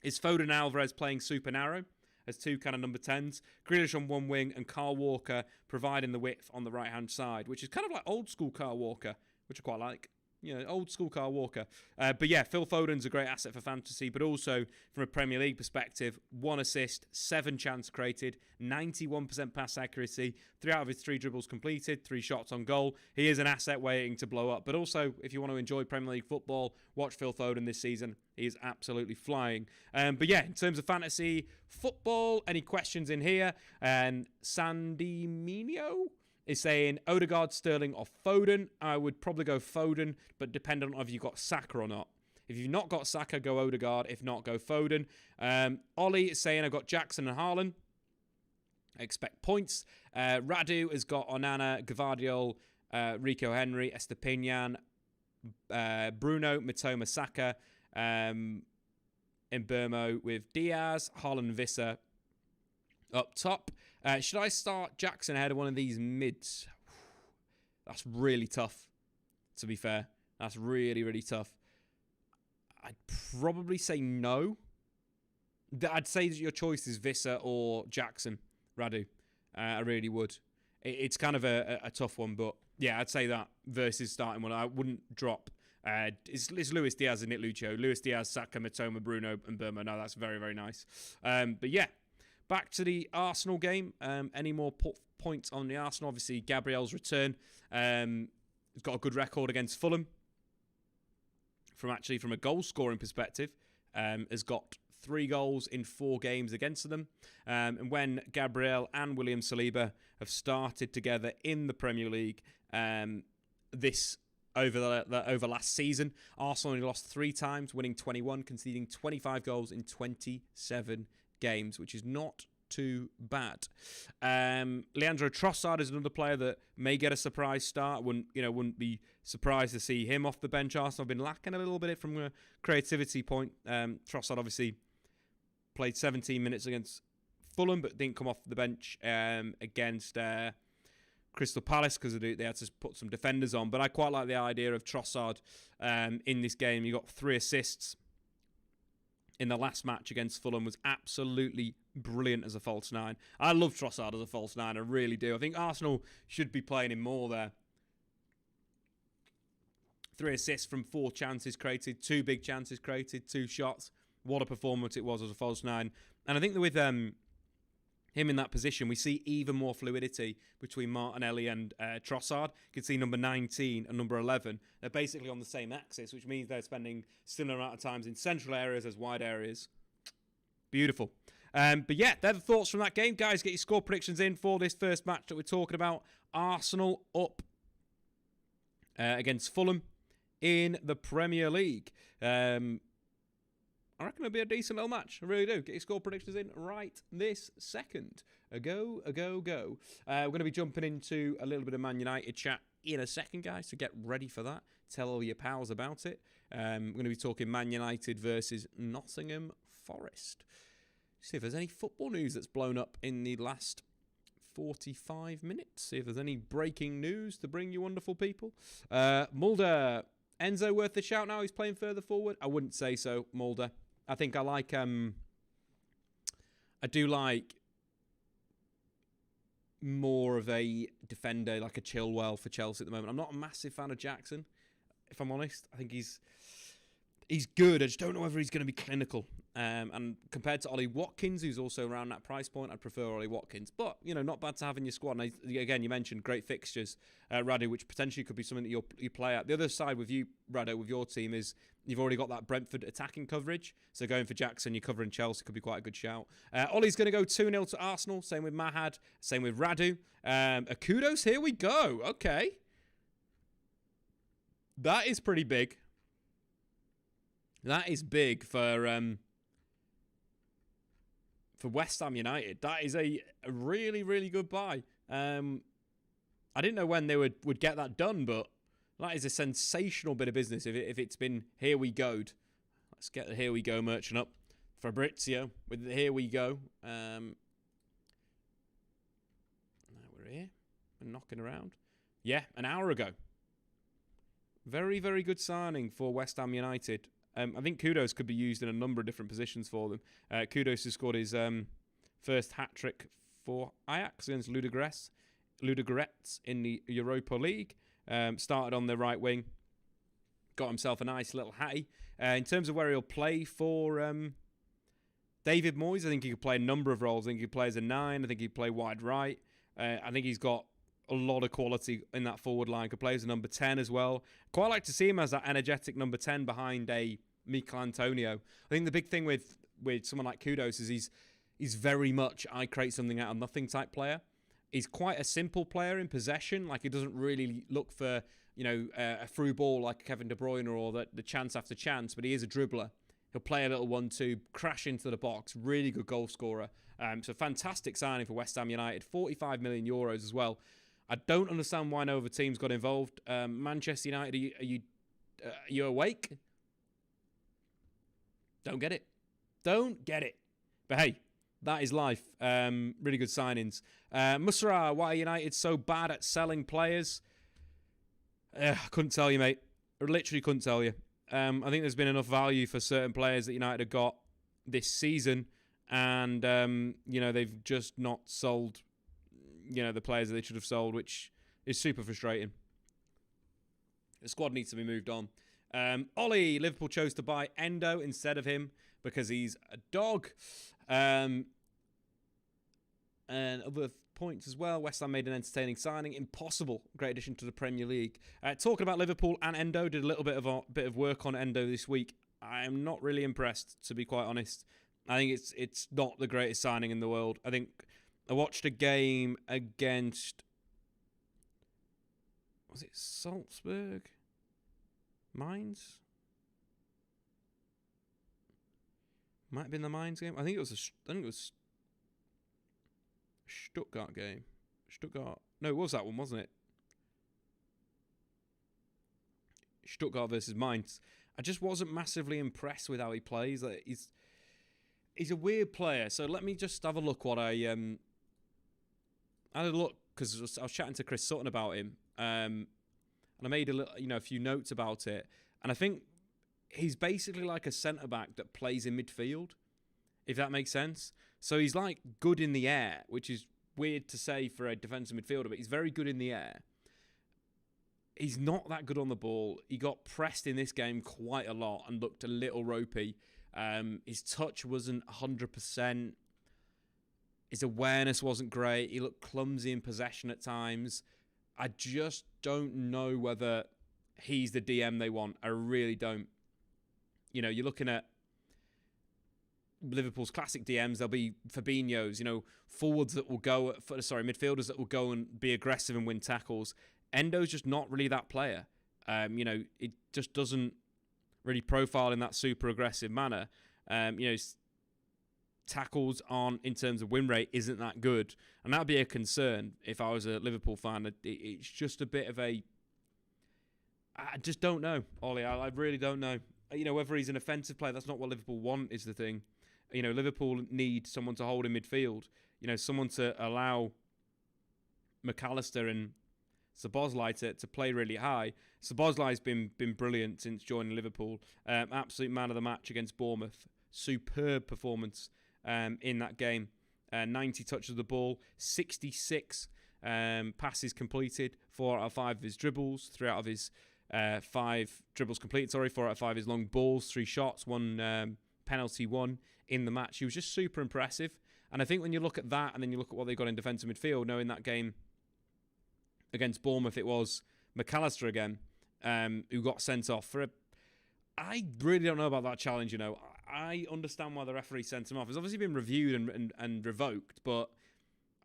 Speaker 1: is Foden and Alvarez playing super narrow as two kind of number 10s, Grealish on one wing, and Kyle Walker providing the width on the right-hand side, which is kind of like old school Kyle Walker, which I quite like. You know, old school Kyle Walker. But yeah, Phil Foden's a great asset for fantasy, but also from a Premier League perspective, 1 assist, 7 chance created, 91% pass accuracy, 3 out of his 3 dribbles completed, 3 shots on goal. He is an asset waiting to blow up. But also, if you want to enjoy Premier League football, watch Phil Foden this season. He is absolutely flying. But yeah, in terms of fantasy football, any questions in here? And Sandy Minio is saying Odegaard, Sterling or Foden. I would probably go Foden, but dependent on if you've got Saka or not. If you've not got Saka, go Odegaard. If not, go Foden. Ollie is saying I've got Jackson and Haaland. I expect points. Radu has got Onana, Gvardiol, Rico Henry, Estepinian, Bruno, Mitoma, Saka, Mbermo with Diaz, Haaland, Visser up top. Should I start Jackson ahead of one of these mids? That's really tough, to be fair. That's really, really tough. I'd probably say no. I'd say that your choice is Visser or Jackson, Radu. I really would. It's kind of a tough one, but yeah, I'd say that versus starting one. I wouldn't drop. It's Luis Diaz and Nick Lucio. Luis Diaz, Saka, Mitoma, Bruno, and Burma. No, that's very, very nice. But yeah. Back to the Arsenal game. Any more points on the Arsenal? Obviously, Gabriel's return. He's got a good record against Fulham. From a goal-scoring perspective, has got 3 goals in 4 games against them. And when Gabriel and William Saliba have started together in the Premier League over last season, Arsenal only lost 3 times, winning 21, conceding 25 goals in 27 games, which is not too bad. Leandro Trossard is another player that may get a surprise start. Wouldn't be surprised to see him off the bench. Arsenal have been lacking a little bit from a creativity point. Trossard obviously played 17 minutes against Fulham, but didn't come off the bench against Crystal Palace because they had to put some defenders on. But I quite like the idea of Trossard in this game. He got 3 assists in the last match against Fulham, was absolutely brilliant as a false 9. I love Trossard as a false 9, I really do. I think Arsenal should be playing him more there. 3 assists from 4 chances created, 2 big chances created, 2 shots. What a performance it was as a false 9. And I think that with him in that position, we see even more fluidity between Martinelli and Trossard. You can see number 19 and number 11. They're basically on the same axis, which means they're spending similar amount of times in central areas as wide areas. Beautiful. But yeah, they're the thoughts from that game. Guys, get your score predictions in for this first match that we're talking about. Arsenal up against Fulham in the Premier League. I reckon it'll be a decent little match. I really do. Get your score predictions in right this second. Go. We're going to be jumping into a little bit of Man United chat in a second, guys, so get ready for that. Tell all your pals about it. We're going to be talking Man United versus Nottingham Forest. See if there's any football news that's blown up in the last 45 minutes. See if there's any breaking news to bring you wonderful people. Mulder, Enzo worth the shout now? He's playing further forward? I wouldn't say so, Mulder. I think I do like more of a defender, like a Chilwell for Chelsea at the moment. I'm not a massive fan of Jackson, if I'm honest. I think he's good. I just don't know whether he's going to be clinical. And compared to Ollie Watkins, who's also around that price point, I'd prefer Ollie Watkins. But, not bad to have in your squad. And again, you mentioned great fixtures, Radu, which potentially could be something that you play at. The other side with you, Radu, with your team is you've already got that Brentford attacking coverage. So going for Jackson, you're covering Chelsea, could be quite a good shout. Ollie's going to go 2-0 to Arsenal. Same with Mahad. Same with Radu. Kudos, here we go. Okay. That is pretty big. That is big for West Ham United. That is a really, really good buy. I didn't know when they would get that done, but that is a sensational bit of business if it's been here we go'd. Let's get the here we go merchant up. Fabrizio with the here we go. Now we're here. We're knocking around. Yeah, an hour ago. Very, very good signing for West Ham United. I think Kudos could be used in a number of different positions for them. Kudos has scored his first hat-trick for Ajax against Ludogorets in the Europa League. Started on the right wing. Got himself a nice little hattie. In terms of where he'll play for David Moyes, I think he could play a number of roles. I think he could play as a 9. I think he could play wide right. I think he's got a lot of quality in that forward line. Could play as a number 10 as well. Quite like to see him as that energetic number 10 behind a Mikel Antonio. I think the big thing with someone like Kudos is he's very much I create something out of nothing type player. He's quite a simple player in possession. Like he doesn't really look for a through ball like Kevin De Bruyne or the chance after chance, but he is a dribbler. He'll play a little 1-2, crash into the box. Really good goal scorer. So fantastic signing for West Ham United. 45 million euros as well. I don't understand why no other teams got involved. Manchester United, are you awake? Don't get it. Don't get it. But hey, that is life. Really good signings. Musra, why are United so bad at selling players? I couldn't tell you, mate. I literally couldn't tell you. I think there's been enough value for certain players that United have got this season. And, they've just not sold the players that they should have sold, which is super frustrating. The squad needs to be moved on. Ollie, Liverpool chose to buy Endo instead of him because he's a dog. And other points as well. West Ham made an entertaining signing. Impossible. Great addition to the Premier League. Talking about Liverpool and Endo, did a little bit of work on Endo this week. I am not really impressed, to be quite honest. I think it's not the greatest signing in the world. I think I watched a game against, was it Salzburg? Mainz? Might have been the Mainz game. I think it was Stuttgart game. No, it was that one, wasn't it? Stuttgart versus Mainz. I just wasn't massively impressed with how he plays. Like, he's a weird player. So let me just have a look what I had a look because I was chatting to Chris Sutton about him, and I made a few notes about it. And I think he's basically like a centre back that plays in midfield, if that makes sense. So he's like good in the air, which is weird to say for a defensive midfielder, but he's very good in the air. He's not that good on the ball. He got pressed in this game quite a lot and looked a little ropey. His touch wasn't 100%. His awareness wasn't great. He looked clumsy in possession at times. I just don't know whether he's the DM they want. I really don't. You're looking at Liverpool's classic DMs. There'll be Fabinho's, forwards that will go, midfielders that will go and be aggressive and win tackles. Endo's just not really that player. It just doesn't really profile in that super aggressive manner. Tackles on in terms of win rate isn't that good, and that'd be a concern if I was a Liverpool fan. It's just a bit of I just don't know, Ollie. I really don't know. Whether he's an offensive player, that's not what Liverpool want. Is the thing. Liverpool need someone to hold in midfield. Someone to allow McAllister and Szoboszlai to play really high. Szoboszlai's been brilliant since joining Liverpool. Absolute man of the match against Bournemouth. Superb performance in that game. 90 touches of the ball, 66 passes completed, 4 out of 5 of his dribbles, 3 out of his 5 dribbles completed. 4 out of 5 of his long balls, 3 shots, 1 penalty won in the match. He was just super impressive. And I think when you look at that and then you look at what they've got in defensive midfield, knowing that game against Bournemouth, it was McAllister again, who got sent off for a... I really don't know about that challenge, I understand why the referee sent him off. It's obviously been reviewed and revoked, but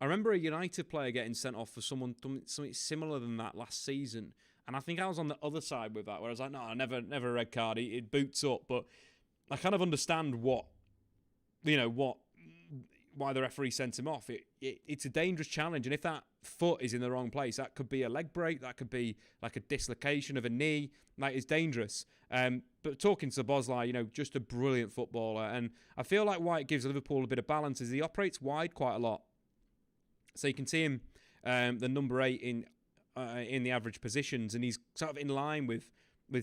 Speaker 1: I remember a United player getting sent off for something similar than that last season. And I think I was on the other side with that, where I was like, no, never a red card. It boots up. But I kind of understand why the referee sent him off. It's a dangerous challenge. And if that foot is in the wrong place, that could be a leg break. That could be like a dislocation of a knee. That is dangerous. But talking to Szoboszlai, just a brilliant footballer. And I feel like why it gives Liverpool a bit of balance is he operates wide quite a lot. So you can see him, the number 8 in the average positions, and he's sort of in line with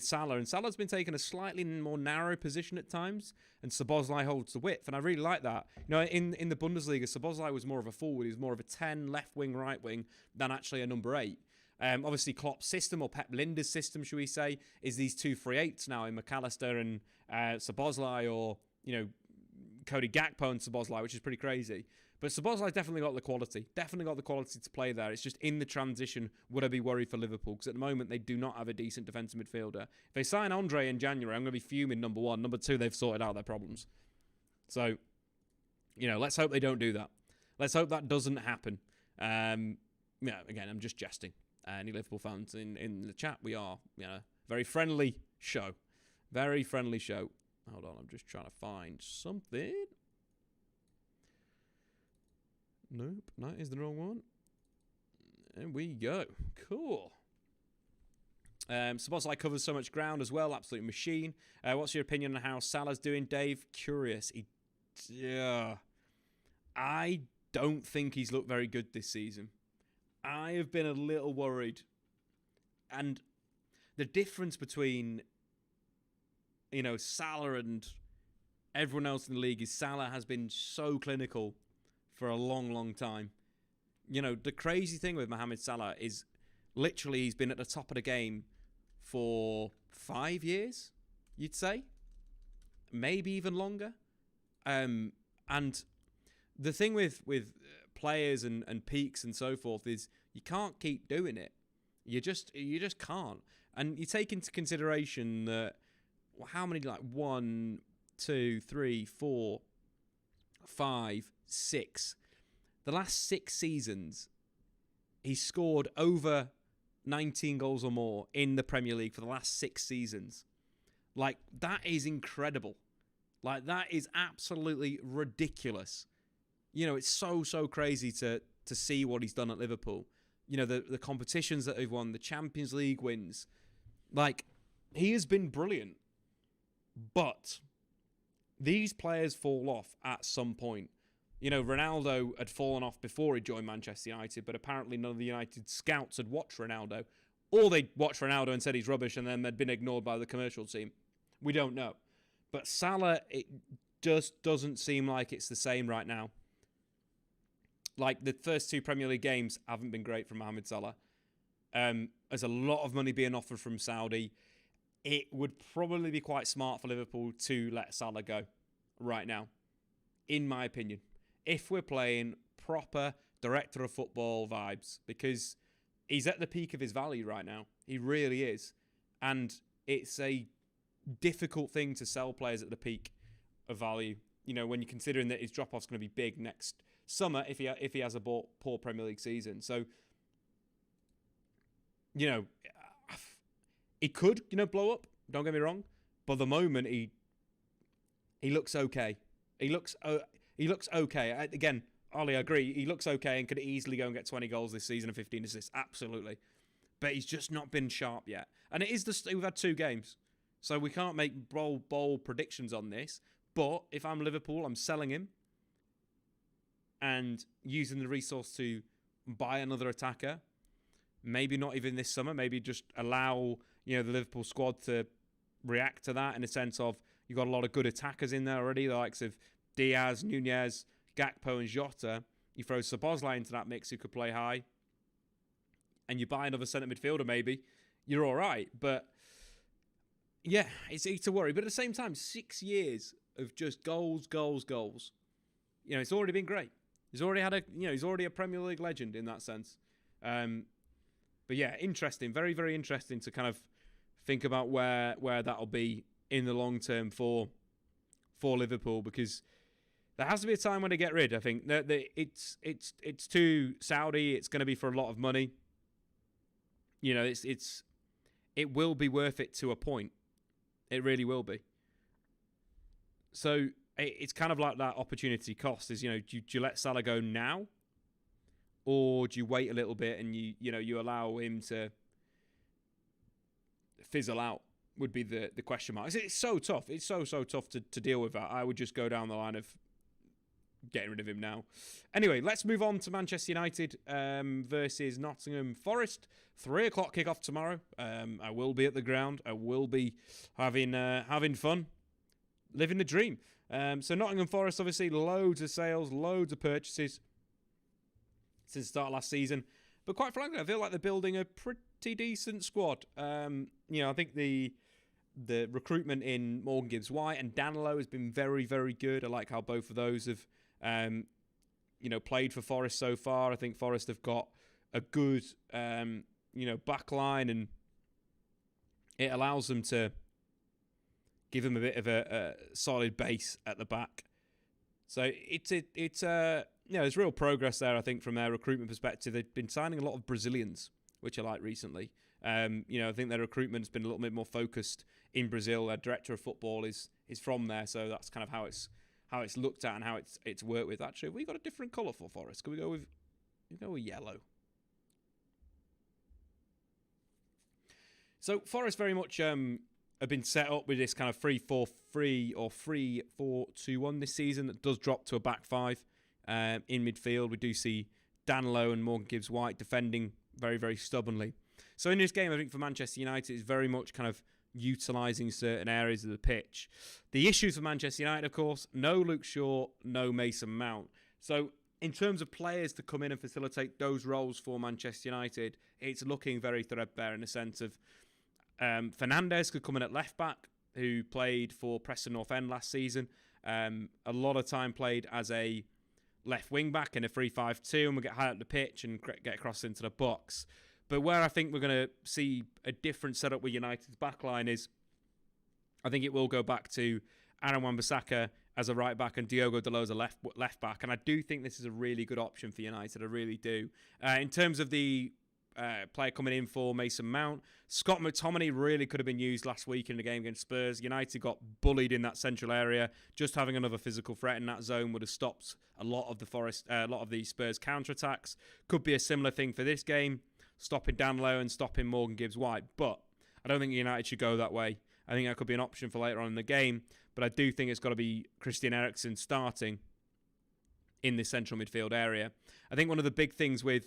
Speaker 1: Salah. And Salah's been taking a slightly more narrow position at times, and Szoboszlai holds the width, and I really like that. In the Bundesliga, Szoboszlai was more of a forward. He was more of a 10, left wing, right wing, than actually a number 8. Obviously, Klopp's system, or Pep Linder's system, should we say, is these 2 3/8s now in McAllister and Szoboszlai, or, Cody Gakpo and Szoboszlai, which is pretty crazy. But Szoboszlai's definitely got the quality. Definitely got the quality to play there. It's just in the transition, would I be worried for Liverpool? Because at the moment, they do not have a decent defensive midfielder. If they sign Andre in January, I'm going to be fuming, number 1. Number 2, they've sorted out their problems. So, let's hope they don't do that. Let's hope that doesn't happen. Again, I'm just jesting. Any Liverpool fans in the chat, we are, very friendly show. Very friendly show. Hold on, I'm just trying to find something. Nope, that is the wrong one. There we go. Cool. Szoboszlai covers so much ground as well. Absolute machine. What's your opinion on how Salah's doing, Dave? Curious. I don't think he's looked very good this season. I have been a little worried. And the difference between, Salah and everyone else in the league is Salah has been so clinical for a long, long time. The crazy thing with Mohamed Salah is literally he's been at the top of the game for 5 years, you'd say. Maybe even longer. And the thing with players and peaks and so forth is you can't keep doing it. You just can't. And you take into consideration that how many, 1, 2, 3, 4, 5, 6. The last 6 seasons, he's scored over 19 goals or more in the Premier League for the last 6 seasons. That is incredible. That is absolutely ridiculous. It's so crazy to see what he's done at Liverpool. The competitions that they've won, the Champions League wins. He has been brilliant. But these players fall off at some point. Ronaldo had fallen off before he joined Manchester United, but apparently none of the United scouts had watched Ronaldo. Or they'd watched Ronaldo and said he's rubbish, and then they'd been ignored by the commercial team. We don't know. But Salah, it just doesn't seem like it's the same right now. The first 2 Premier League games haven't been great for Mohamed Salah. There's a lot of money being offered from Saudi. It would probably be quite smart for Liverpool to let Salah go right now, in my opinion. If we're playing proper director of football vibes, because he's at the peak of his value right now. He really is. And it's a difficult thing to sell players at the peak of value. When you're considering that his drop-off's going to be big next summer if he has a poor Premier League season. So, he could, blow up. Don't get me wrong. But at the moment, he looks okay. He looks okay. Again, Ollie, I agree. He looks okay and could easily go and get 20 goals this season and 15 assists. Absolutely. But he's just not been sharp yet. And it is we've had 2 games. So we can't make bold predictions on this. But if I'm Liverpool, I'm selling him and using the resource to buy another attacker. Maybe not even this summer. Maybe just allow, the Liverpool squad to react to that in a sense of you've got a lot of good attackers in there already, the likes of Diaz, Nunez, Gakpo and Jota. You throw Szoboszlai into that mix who could play high and you buy another centre midfielder maybe, you're all right. But, yeah, it's a worry. But at the same time, 6 years of just goals, goals, goals. It's already been great. He's already had he's already a Premier League legend in that sense. But yeah, interesting, very, very interesting to kind of think about where that'll be in the long term for Liverpool, because there has to be a time when they get rid. I think that it's too Saudi. It's going to be for a lot of money. It will be worth it to a point. It really will be. So it's kind of like that opportunity cost is, do you let Salah go now, or do you wait a little bit and you allow him to fizzle out? Would be the question mark. It's so tough. It's so tough to deal with that. I would just go down the line of getting rid of him now. Anyway, let's move on to Manchester United versus Nottingham Forest. 3 o'clock kickoff tomorrow. I will be at the ground. I will be having fun, living the dream. So Nottingham Forest, obviously, loads of sales, loads of purchases since the start of last season. But quite frankly, I feel like they're building a pretty decent squad. I think the recruitment in Morgan Gibbs-White and Danilo has been very, very good. I like how both of those have, played for Forest so far. I think Forest have got a good, back line, and it allows them to give them a bit of a solid base at the back. So there's real progress there, I think, from their recruitment perspective. They've been signing a lot of Brazilians, which I like recently. I think their recruitment's been a little bit more focused in Brazil. Their director of football is from there, so that's kind of how it's looked at and how it's worked with. Actually, have we got a different colour for Forest? Can we go with yellow? So Forest very much have been set up with this kind of 3-4-3 or 3-4-2-1 this season that does drop to a back five in midfield. We do see Danilo and Morgan Gibbs-White defending very, very stubbornly. So in this game, I think for Manchester United, it's very much kind of utilising certain areas of the pitch. The issues for Manchester United, of course, no Luke Shaw, no Mason Mount. So in terms of players to come in and facilitate those roles for Manchester United, it's looking very threadbare in the sense of Fernandes could come in at left back, who played for Preston North End last season. A lot of time played as a left wing back in a 3-5-2, and we'll get high up the pitch and get across into the box. But where I think we're going to see a different setup with United's backline is, I think it will go back to Aaron Wan-Bissaka as a right back and Diogo Dalot as a left back. And I do think this is a really good option for United. I really do. In terms of the player coming in for Mason Mount, Scott McTominay really could have been used last week in the game against Spurs. United got bullied in that central area. Just having another physical threat in that zone would have stopped a lot of the Spurs counter-attacks. Could be a similar thing for this game, stopping Danilo and stopping Morgan Gibbs-White. But I don't think United should go that way. I think that could be an option for later on in the game. But I do think it's got to be Christian Eriksen starting in this central midfield area. I think one of the big things with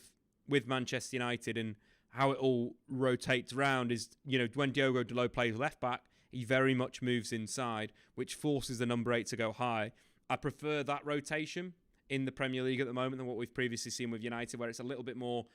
Speaker 1: Manchester United and how it all rotates around is, when Diogo Dalot plays left back, he very much moves inside, which forces the number 8 to go high. I prefer that rotation in the Premier League at the moment than what we've previously seen with United, where it's a little bit more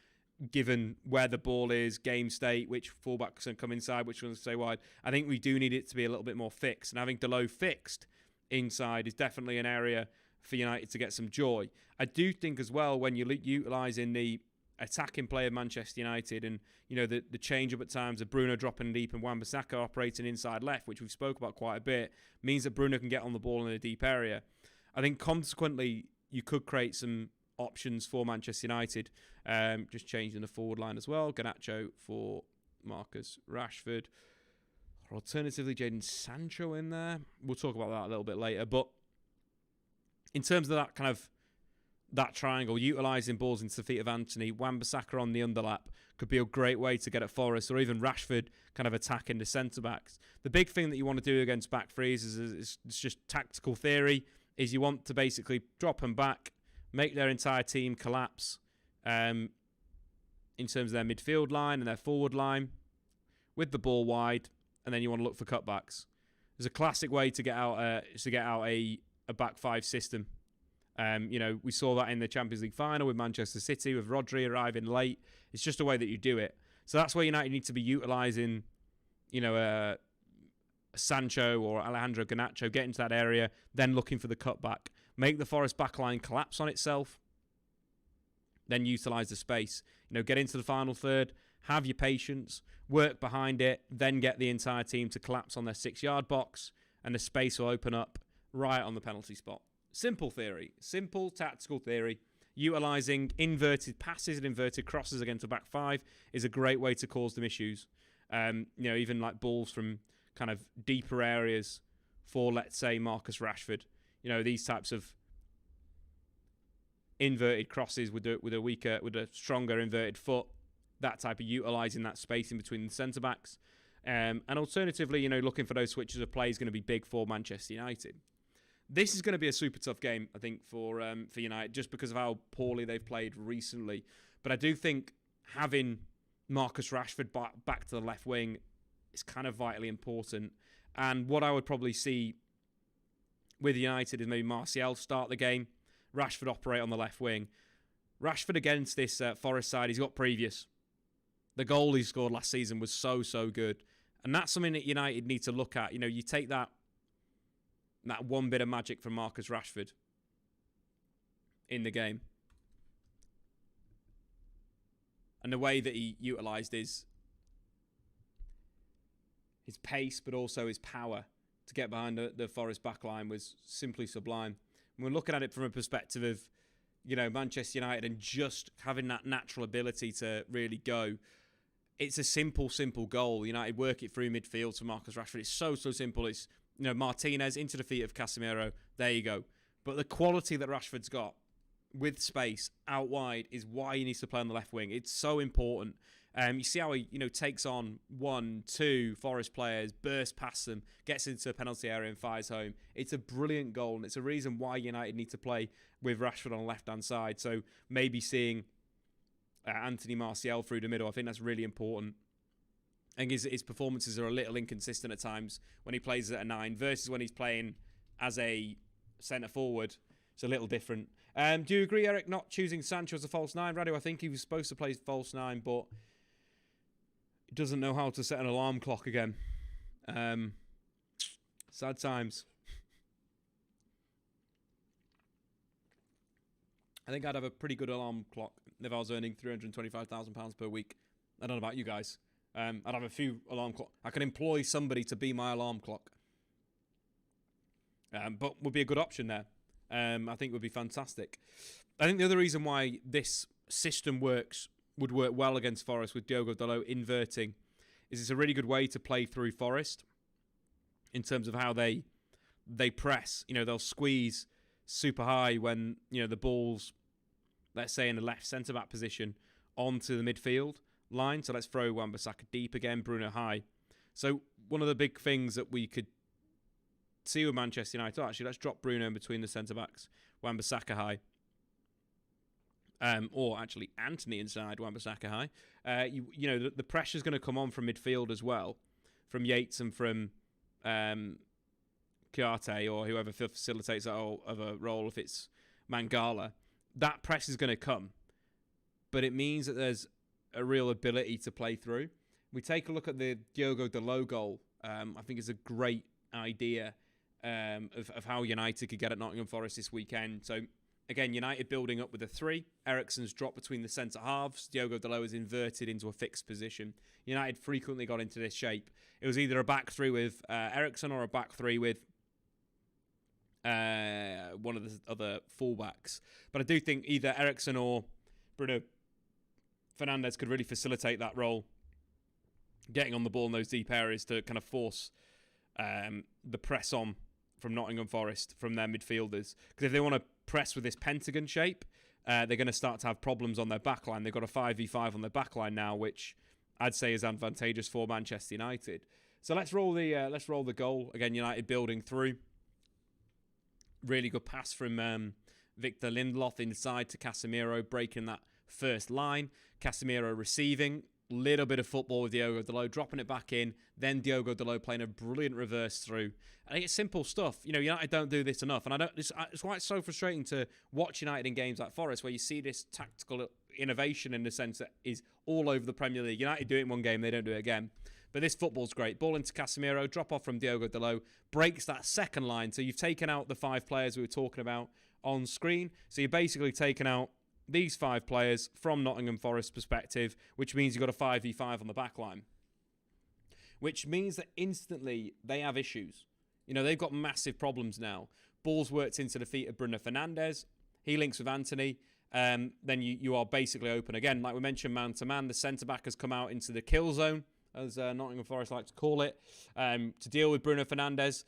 Speaker 1: given where the ball is, game state, which fullbacks can come inside, which ones stay wide. I think we do need it to be a little bit more fixed, and having Dalot fixed inside is definitely an area for United to get some joy. I do think as well, when you're utilising the attacking play of Manchester United and the change up at times of Bruno dropping deep and Wan-Bissaka operating inside left, which we've spoke about quite a bit, means that Bruno can get on the ball in a deep area. I think consequently you could create some options for Manchester United, just changing the forward line as well. Garnacho for Marcus Rashford, or alternatively Jadon Sancho in there. We'll talk about that a little bit later, but in terms of that triangle, utilising balls into the feet of Anthony, Wan-Bissaka on the underlap could be a great way to get at Forest, or even Rashford kind of attacking the centre-backs. The big thing that you want to do against back threes is it's just tactical theory, is you want to basically drop them back, make their entire team collapse in terms of their midfield line and their forward line with the ball wide, and then you want to look for cutbacks. There's a classic way to get out a back five system. We saw that in the Champions League final with Manchester City, with Rodri arriving late. It's just a way that you do it. So that's where United need to be utilising, a Sancho or Alejandro Garnacho get into that area, then looking for the cutback. Make the Forest backline collapse on itself, then utilise the space. Get into the final third, have your patience, work behind it, then get the entire team to collapse on their 6-yard box, and the space will open up right on the penalty spot. Simple theory, simple tactical theory. Utilising inverted passes and inverted crosses against a back five is a great way to cause them issues. Even like balls from kind of deeper areas for, let's say, Marcus Rashford. These types of inverted crosses with a stronger inverted foot. That type of utilising that space in between the centre backs, and alternatively, looking for those switches of play is going to be big for Manchester United. This is going to be a super tough game, I think, for United, just because of how poorly they've played recently. But I do think having Marcus Rashford back to the left wing is kind of vitally important. And what I would probably see with United is maybe Martial start the game, Rashford operate on the left wing. Rashford against this Forest side, he's got previous. The goal he scored last season was so good. And that's something that United need to look at. You take that one bit of magic from Marcus Rashford in the game. And the way that he utilised his pace, but also his power to get behind the Forest backline was simply sublime. And we're looking at it from a perspective of, Manchester United and just having that natural ability to really go. It's a simple goal. United work it through midfield to Marcus Rashford. It's so simple. It's, Martinez into the feet of Casemiro. There you go. But the quality that Rashford's got with space out wide is why he needs to play on the left wing. It's so important. You see how he, takes on 1-2 Forest players, bursts past them, gets into the penalty area and fires home. It's a brilliant goal, and it's a reason why United need to play with Rashford on the left-hand side. So maybe seeing Anthony Martial through the middle, I think that's really important. I think his performances are a little inconsistent at times when he plays at a 9 versus when he's playing as a centre-forward. It's a little different. Do you agree, Eric, not choosing Sancho as a false 9? Radu, I think he was supposed to play false 9, but he doesn't know how to set an alarm clock again. Sad times. I think I'd have a pretty good alarm clock if I was earning £325,000 per week. I don't know about you guys. I'd have a few alarm clocks. I could employ somebody to be my alarm clock. But would be a good option there. I think would be fantastic. I think the other reason why this system would work well against Forest with Diogo Dalot inverting is it's a really good way to play through Forest in terms of how they press. They'll squeeze super high when, the ball's, let's say, in the left centre-back position onto the midfield line. So let's throw Wan-Bissaka deep again, Bruno high. So one of the big things that we could see with Manchester United, actually, let's drop Bruno in between the centre-backs, Wan-Bissaka high. Or actually Anthony inside Wan-Bissaka high. The pressure's going to come on from midfield as well, from Yates and from Kiarte or whoever facilitates that other role, if it's Mangala. That press is going to come, but it means that there's a real ability to play through. We take a look at the Diogo Dalot goal. I think it's a great idea of how United could get at Nottingham Forest this weekend. So again, United building up with a 3. Eriksen's dropped between the centre halves. Diogo Dalot is inverted into a fixed position. United frequently got into this shape. It was either a back 3 with Eriksen or a back 3 with one of the other fullbacks. But I do think either Eriksen or Bruno Fernandes could really facilitate that role, getting on the ball in those deep areas to kind of force the press on from Nottingham Forest, from their midfielders. Because if they want to press with this pentagon shape, they're going to start to have problems on their backline. They've got a 5v5 on their backline now, which I'd say is advantageous for Manchester United. So let's roll the goal. Again, United building through. Really good pass from Victor Lindelof inside to Casemiro, breaking that first line. Casemiro receiving. Little bit of football with Diogo Dalot, dropping it back in. Then Diogo Dalot playing a brilliant reverse through. I think it's simple stuff. United don't do this enough. And it's quite so frustrating to watch United in games like Forest, where you see this tactical innovation in the sense that is all over the Premier League. United do it in one game, they don't do it again. But this football's great. Ball into Casemiro, drop off from Diogo Dalot, breaks that second line. So you've taken out the 5 players we were talking about on screen. So you're basically taking out these 5 players from Nottingham Forest's perspective, which means you've got a 5v5 on the back line. Which means that instantly they have issues. You know, they've got massive problems now. Ball's worked into the feet of Bruno Fernandes. He links with Anthony. Then you are basically open again. Like we mentioned, man-to-man, the centre-back has come out into the kill zone, as Nottingham Forest like to call it, to deal with Bruno Fernandes.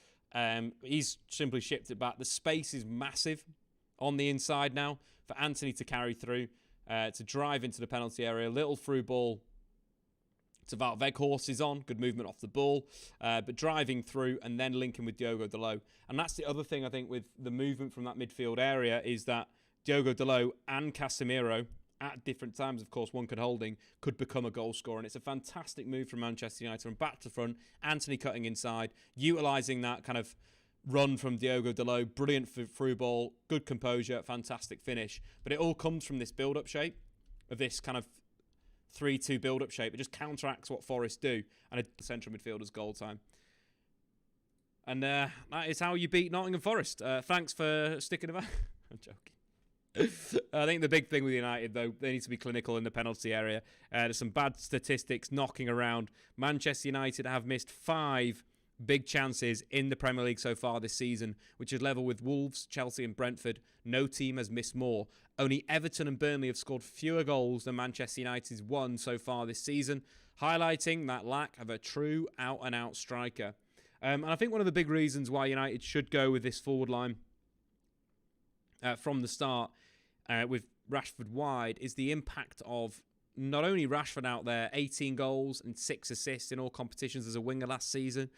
Speaker 1: He's simply shipped it back. The space is massive on the inside now for Anthony to carry through, to drive into the penalty area. Little through ball to Wout Weghorst is on. Good movement off the ball. But driving through and then linking with Diogo Dalot. And that's the other thing, I think, with the movement from that midfield area is that Diogo Dalot and Casemiro, at different times, of course, one could holding, could become a goal scorer. And it's a fantastic move from Manchester United from back to front. Anthony cutting inside, utilising that kind of run from Diogo Dalot. Brilliant through ball, good composure, fantastic finish. But it all comes from this build-up shape, of this kind of 3-2 build-up shape. It just counteracts what Forest do. And a central midfielder's goal time. And that is how you beat Nottingham Forest. Thanks for sticking about. I'm joking. I think the big thing with United, though, they need to be clinical in the penalty area. There's some bad statistics knocking around. Manchester United have missed 5 big chances in the Premier League so far this season, which is level with Wolves, Chelsea and Brentford. No team has missed more. Only Everton and Burnley have scored fewer goals than Manchester United's won so far this season, highlighting that lack of a true out-and-out striker. And I think one of the big reasons why United should go with this forward line from the start with Rashford wide is the impact of not only Rashford out there, 18 goals and 6 assists in all competitions as a winger last season,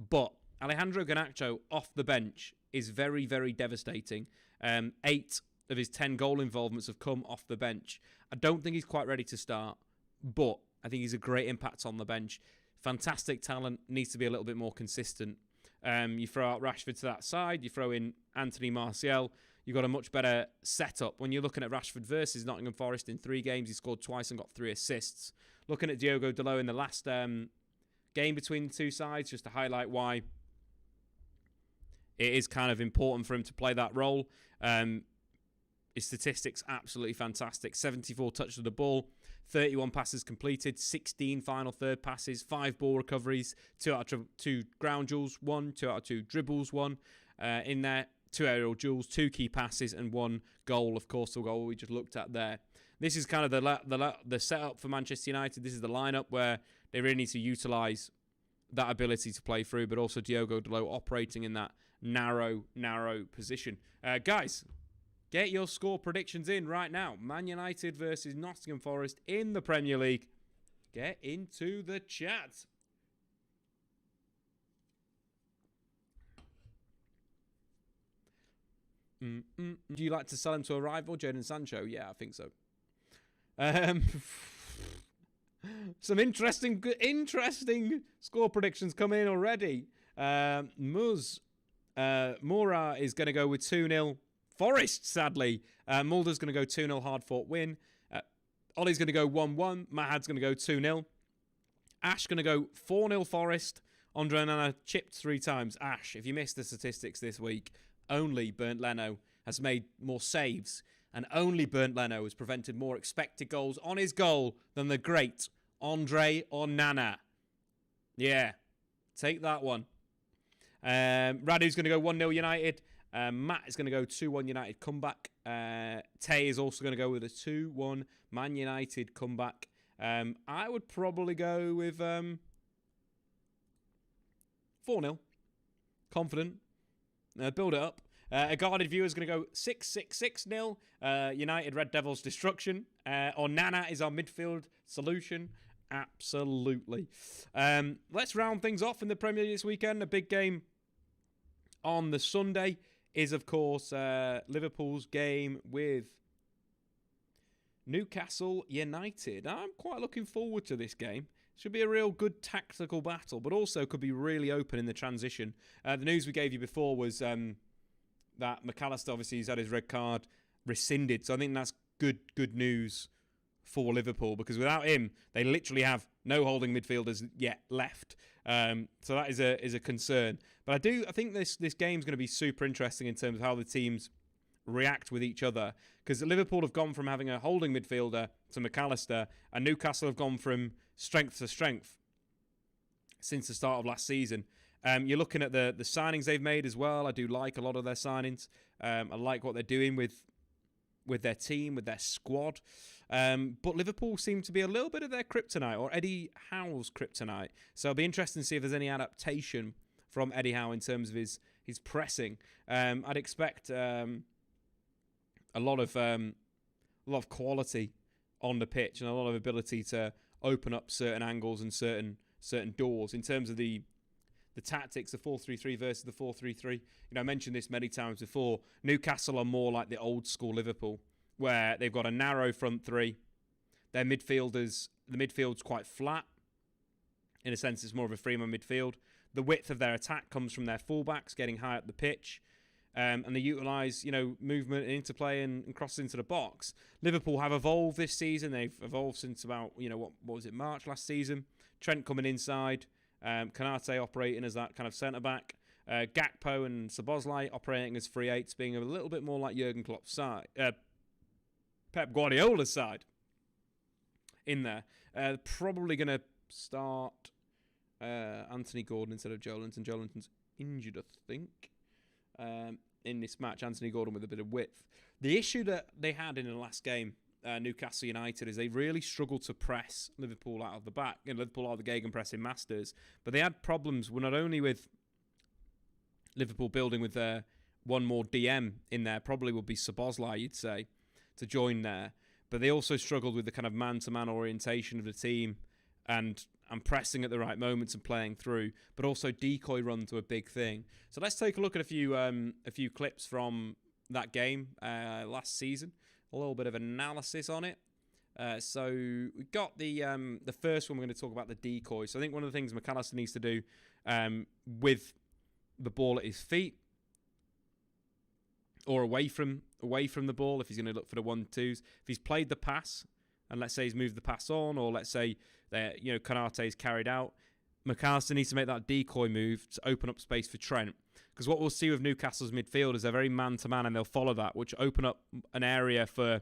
Speaker 1: but Alejandro Garnacho off the bench is very, very devastating. 8 of his 10 goal involvements have come off the bench. I don't think he's quite ready to start, but I think he's a great impact on the bench. Fantastic talent, needs to be a little bit more consistent. You throw out Rashford to that side, you throw in Anthony Martial, you've got a much better setup. When you're looking at Rashford versus Nottingham Forest in 3 games, he scored twice and got 3 assists. Looking at Diogo Dalot in the last game between the two sides, just to highlight why it is kind of important for him to play that role. His statistics absolutely fantastic. 74 touches of the ball, 31 passes completed, 16 final third passes, 5 ball recoveries, 2 out of 2 ground duels, 2 out of 2 dribbles, 1 in there. 2 aerial duels, 2 key passes, and 1 goal. Of course, the goal we just looked at there. This is kind of the setup for Manchester United. This is the lineup where they really need to utilise that ability to play through, but also Diogo Dalot operating in that narrow position. Guys, get your score predictions in right now. Man United versus Nottingham Forest in the Premier League. Get into the chat. Do you like to sell him to a rival, Jadon Sancho? Yeah, I think so. Some interesting score predictions come in already. Mura is going to go with 2-0 Forest, sadly. Mulder's going to go 2-0 hard-fought win. Ollie's going to go 1-1. Mahad's going to go 2-0. Ash going to go 4-0 Forest. Andre Onana chipped 3 times. Ash, if you missed the statistics this week, only Bernd Leno has made more saves, and only Bernd Leno has prevented more expected goals on his goal than the great Andre Onana. Yeah, take that one. Radu's going to go 1-0 United. Matt is going to go 2-1 United comeback. Tay is also going to go with a 2-1 Man United comeback. I would probably go with 4-0. Confident. Build it up. A guarded viewer is going to go 6-6-6-0. United Red Devils destruction. Onana is our midfield solution. Absolutely. Let's round things off in the Premier League this weekend. A big game on the Sunday is, of course, Liverpool's game with Newcastle United. I'm quite looking forward to this game. Should be a real good tactical battle, but also could be really open in the transition. The news we gave you before was that McAllister, obviously, he's had his red card rescinded. So I think that's good news for Liverpool, because without him, they literally have no holding midfielders yet left. So that is a concern. But I think this game's going to be super interesting in terms of how the teams react with each other, because Liverpool have gone from having a holding midfielder to McAllister, and Newcastle have gone from strength to strength since the start of last season. You're looking at the signings they've made as well. I do like a lot of their signings. I like what they're doing with their team, with their squad. But Liverpool seem to be a little bit of their kryptonite, or Eddie Howe's kryptonite. So it'll be interesting to see if there's any adaptation from Eddie Howe in terms of his pressing. I'd expect a lot of quality on the pitch and a lot of ability to open up certain angles and certain doors in terms of the tactics, the 4-3-3 versus the 4-3-3. I mentioned this many times before. Newcastle are more like the old school Liverpool, where they've got a narrow front three. The midfield's quite flat. In a sense, it's more of a three-man midfield. The width of their attack comes from their fullbacks getting high up the pitch. And they utilise, movement and interplay and crosses into the box. Liverpool have evolved this season. They've evolved since about, what was it, March last season. Trent coming inside. Kanate operating as that kind of centre-back. Gakpo and Szoboszlai operating as free eights, being a little bit more like Jurgen Klopp's side. Pep Guardiola's side in there. Probably going to start Anthony Gordon instead of Joelinton. Joelinton's injured, I think. In this match, Anthony Gordon with a bit of width. The issue that they had in the last game, Newcastle United, is they really struggled to press Liverpool out of the back. Liverpool are the gegenpressing masters, but they had problems not only with Liverpool building with one more DM in there, probably would be Szoboszlai, you'd say, to join there, but they also struggled with the kind of man-to-man orientation of the team and pressing at the right moments and playing through, but also decoy runs are a big thing. So let's take a look at a few clips from that game last season. A little bit of analysis on it. So we got the first one. We're going to talk about the decoy. So I think one of the things McAllister needs to do with the ball at his feet, or away from the ball, if he's going to look for the 1-2s. If he's played the pass, and let's say he's moved the pass on, or let's say that Kanate's carried out, McAllister needs to make that decoy move to open up space for Trent. Because what we'll see with Newcastle's midfield is they're very man-to-man, and they'll follow that, which open up an area for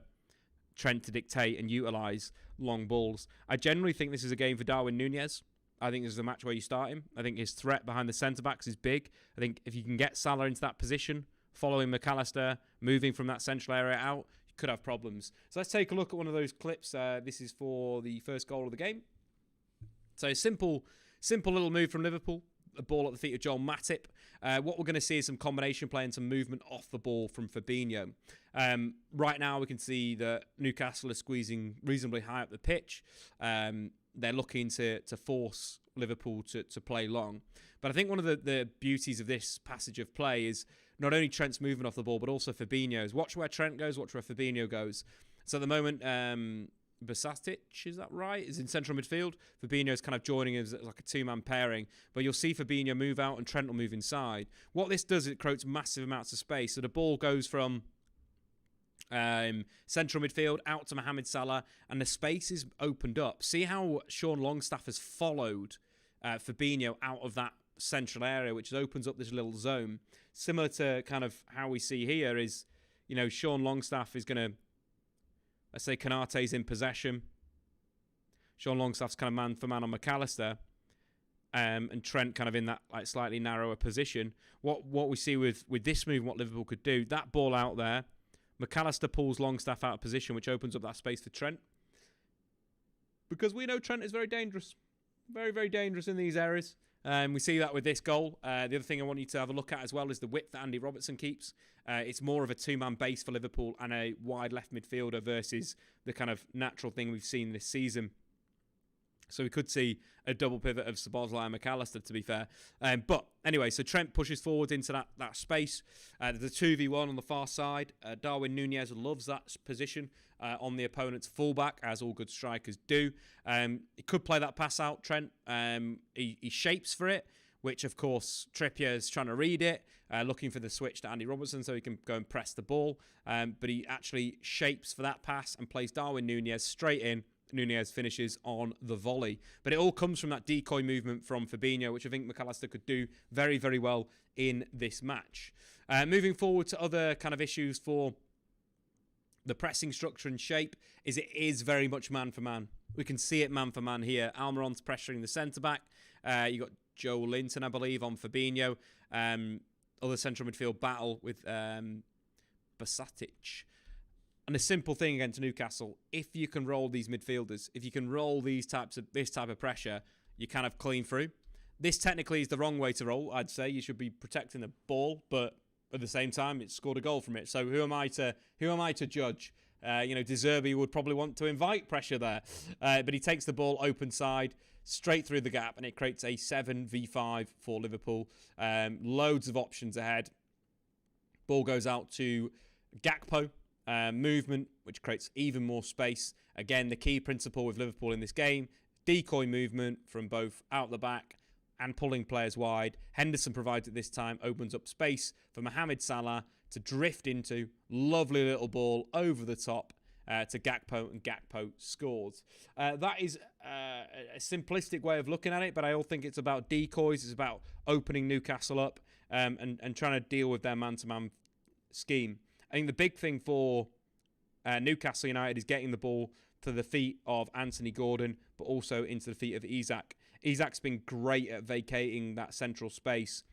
Speaker 1: Trent to dictate and utilise long balls. I generally think this is a game for Darwin Núñez. I think this is a match where you start him. I think his threat behind the centre-backs is big. I think if you can get Salah into that position, following McAllister, moving from that central area out, you could have problems. So let's take a look at one of those clips. This is for the first goal of the game. So simple little move from Liverpool. A ball at the feet of Joel Matip. What we're going to see is some combination play and some movement off the ball from Fabinho. Right now we can see that Newcastle are squeezing reasonably high up the pitch. They're looking to force Liverpool to play long. But I think one of the beauties of this passage of play is not only Trent's movement off the ball, but also Fabinho's. Watch where Trent goes, watch where Fabinho goes. So at the moment, Basatic, is that right? Is in central midfield. Fabinho's kind of joining as like a two-man pairing. But you'll see Fabinho move out and Trent will move inside. What this does, it creates massive amounts of space. So the ball goes from central midfield out to Mohamed Salah, and the space is opened up. See how Sean Longstaff has followed Fabinho out of that central area, which opens up this little zone. Similar to kind of how we see here is, Sean Longstaff is going to, let's say Kanate's in possession. Sean Longstaff's kind of man for man on McAllister. And Trent kind of in that like slightly narrower position. What we see with this move, what Liverpool could do, that ball out there, McAllister pulls Longstaff out of position, which opens up that space for Trent. Because we know Trent is very dangerous. Very, very dangerous in these areas. We see that with this goal. The other thing I want you to have a look at as well is the width that Andy Robertson keeps. It's more of a two-man base for Liverpool and a wide left midfielder versus the kind of natural thing we've seen this season. So we could see a double pivot of Szoboszlai and McAllister, to be fair. But anyway, so Trent pushes forward into that space. The 2v1 on the far side. Darwin Núñez loves that position on the opponent's fullback, as all good strikers do. He could play that pass out, Trent. He shapes for it. which, of course, Trippier is trying to read it, looking for the switch to Andy Robertson so he can go and press the ball. But he actually shapes for that pass and plays Darwin Núñez straight in. Núñez finishes on the volley. But it all comes from that decoy movement from Fabinho, which I think McAllister could do very, very well in this match. Moving forward to other kind of issues for the pressing structure and shape, it is very much man for man. We can see it man for man here. Almiron's pressuring the centre-back. You got Joe Linton, I believe, on Fabinho. Other central midfield battle with Basatic. And a simple thing against Newcastle, if you can roll these midfielders, if you can roll this type of pressure, you kind of clean through. This technically is the wrong way to roll, I'd say. You should be protecting the ball, but at the same time, it's scored a goal from it. So who am I to judge? De Zerbi would probably want to invite pressure there. But he takes the ball open side, straight through the gap, and it creates a 7v5 for Liverpool. Loads of options ahead. Ball goes out to Gakpo. Movement, which creates even more space. Again, the key principle with Liverpool in this game, decoy movement from both out the back and pulling players wide. Henderson provides it this time, opens up space for Mohamed Salah to drift into. Lovely little ball over the top to Gakpo, and Gakpo scores. That is a simplistic way of looking at it, but I all think it's about decoys. It's about opening Newcastle up and trying to deal with their man-to-man scheme. I think the big thing for Newcastle United is getting the ball to the feet of Anthony Gordon, but also into the feet of Isak. Isak's been great at vacating that central space,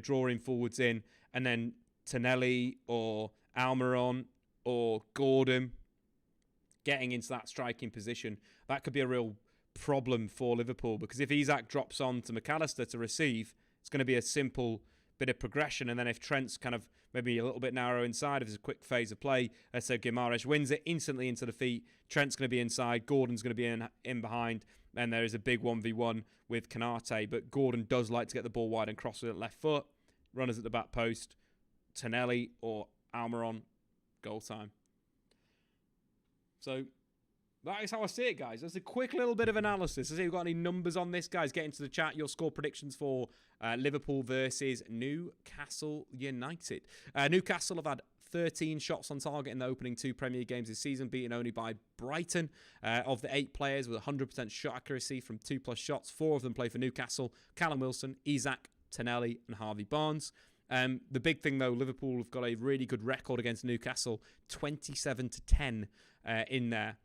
Speaker 1: drawing forwards in, and then Tonelli or Almiron or Gordon getting into that striking position. That could be a real problem for Liverpool, because if Isak drops on to McAllister to receive, it's going to be a simple bit of progression, and then if Trent's kind of maybe a little bit narrow inside, if there's a quick phase of play, let's say Guimaraes wins it instantly into the feet, Trent's going to be inside, Gordon's going to be in behind, and there is a big 1v1 with Kanate, but Gordon does like to get the ball wide and cross with it left foot, runners at the back post, Tonelli or Almiron, goal time. So that is how I see it, guys. That's a quick little bit of analysis. I see you've got any numbers on this, guys. Get into the chat. Your score predictions for Liverpool versus Newcastle United. Newcastle have had 13 shots on target in the opening 2 Premier League games this season, beaten only by Brighton. Of the 8 players with 100% shot accuracy from 2+ shots, 4 of them play for Newcastle. Callum Wilson, Isak, Tonelli and Harvey Barnes. The big thing, though, Liverpool have got a really good record against Newcastle, 27-10 in there.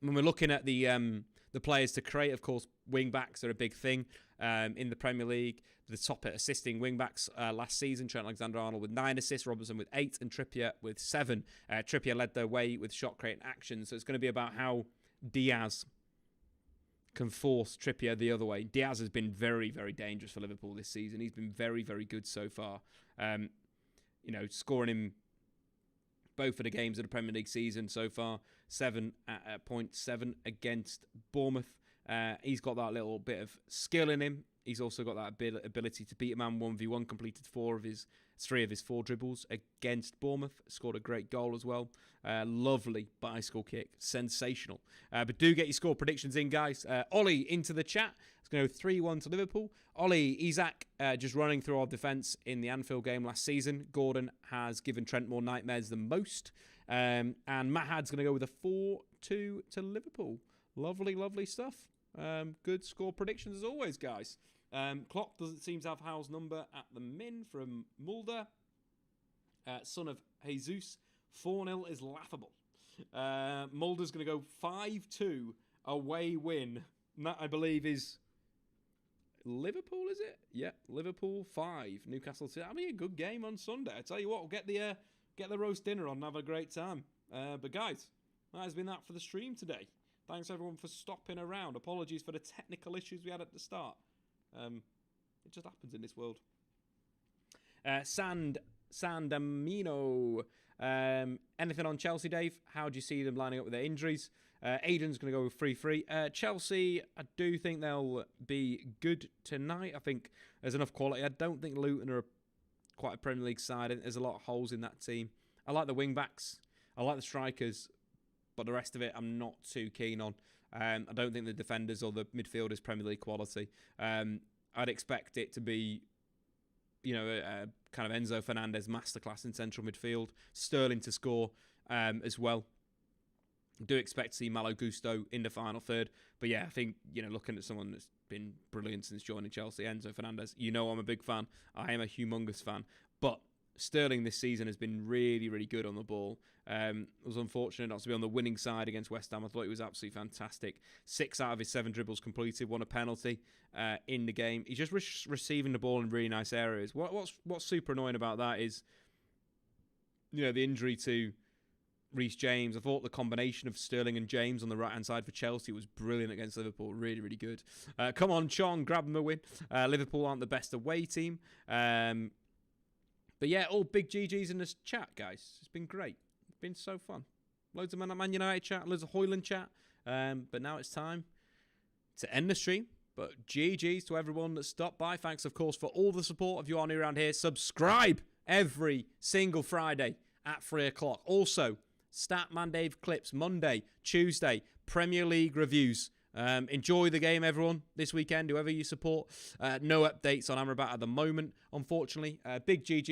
Speaker 1: When we're looking at the players to create, of course, wing-backs are a big thing in the Premier League. The top at assisting wing-backs last season, Trent Alexander-Arnold with 9 assists, Robertson with 8, and Trippier with 7. Trippier led their way with shot-creating action, so it's going to be about how Diaz can force Trippier the other way. Diaz has been very, very dangerous for Liverpool this season. He's been very, very good so far. Scoring him both of the games of the Premier League season so far, 7.7 against Bournemouth. He's got that little bit of skill in him. He's also got that ability to beat a man 1v1, completed 3 of his 4 dribbles against Bournemouth. Scored a great goal as well. Lovely bicycle kick. Sensational. But do get your score predictions in, guys. Ollie into the chat. It's going to go 3-1 to Liverpool. Ollie, Isak just running through our defence in the Anfield game last season. Gordon has given Trent more nightmares than most. And Matt Had's going to go with a 4-2 to Liverpool. Lovely, lovely stuff. Good score predictions as always, guys. Klopp doesn't seem to have Howell's number at the min from Mulder. Son of Jesus. 4-0 is laughable. Mulder's going to go 5-2 away win. And that, I believe, is Liverpool, is it? Yeah, Liverpool 5. Newcastle 2. That'll be a good game on Sunday. I tell you what, we'll get the roast dinner on and have a great time. But guys, that has been that for the stream today. Thanks everyone for stopping around. Apologies for the technical issues we had at the start. It just happens in this world. Sandamino. Anything on Chelsea, Dave? How do you see them lining up with their injuries? Aiden's going to go with 3-3. Chelsea, I do think they'll be good tonight. I think there's enough quality. I don't think Luton are quite a Premier League side. I think there's a lot of holes in that team. I like the wing-backs. I like the strikers. But the rest of it, I'm not too keen on. I don't think the defenders or the midfielders Premier League quality. I'd expect it to be, a kind of Enzo Fernandez masterclass in central midfield. Sterling to score as well. Do expect to see Malo Gusto in the final third. But yeah, I think, looking at someone that's been brilliant since joining Chelsea, Enzo Fernandez, I'm a big fan. I am a humongous fan. But Sterling this season has been really, really good on the ball. It was unfortunate not to be on the winning side against West Ham. I thought he was absolutely fantastic. 6 out of his 7 dribbles completed, won a penalty in the game. He's just receiving the ball in really nice areas. What's super annoying about that is, the injury to Reece James. I thought the combination of Sterling and James on the right-hand side for Chelsea was brilliant against Liverpool. Really, really good. Come on, Sean, grab them a win. Liverpool aren't the best away team. But yeah, all big GGs in this chat, guys. It's been great. It's been so fun. Loads of Man United chat, loads of Hojlund chat. But now it's time to end the stream. But GGs to everyone that stopped by. Thanks, of course, for all the support. If you are new around here, subscribe every single Friday at 3 o'clock. Also, Statman Dave clips Monday, Tuesday, Premier League reviews. Enjoy the game, everyone, this weekend, whoever you support. No updates on Amrabat at the moment, unfortunately. Big GG.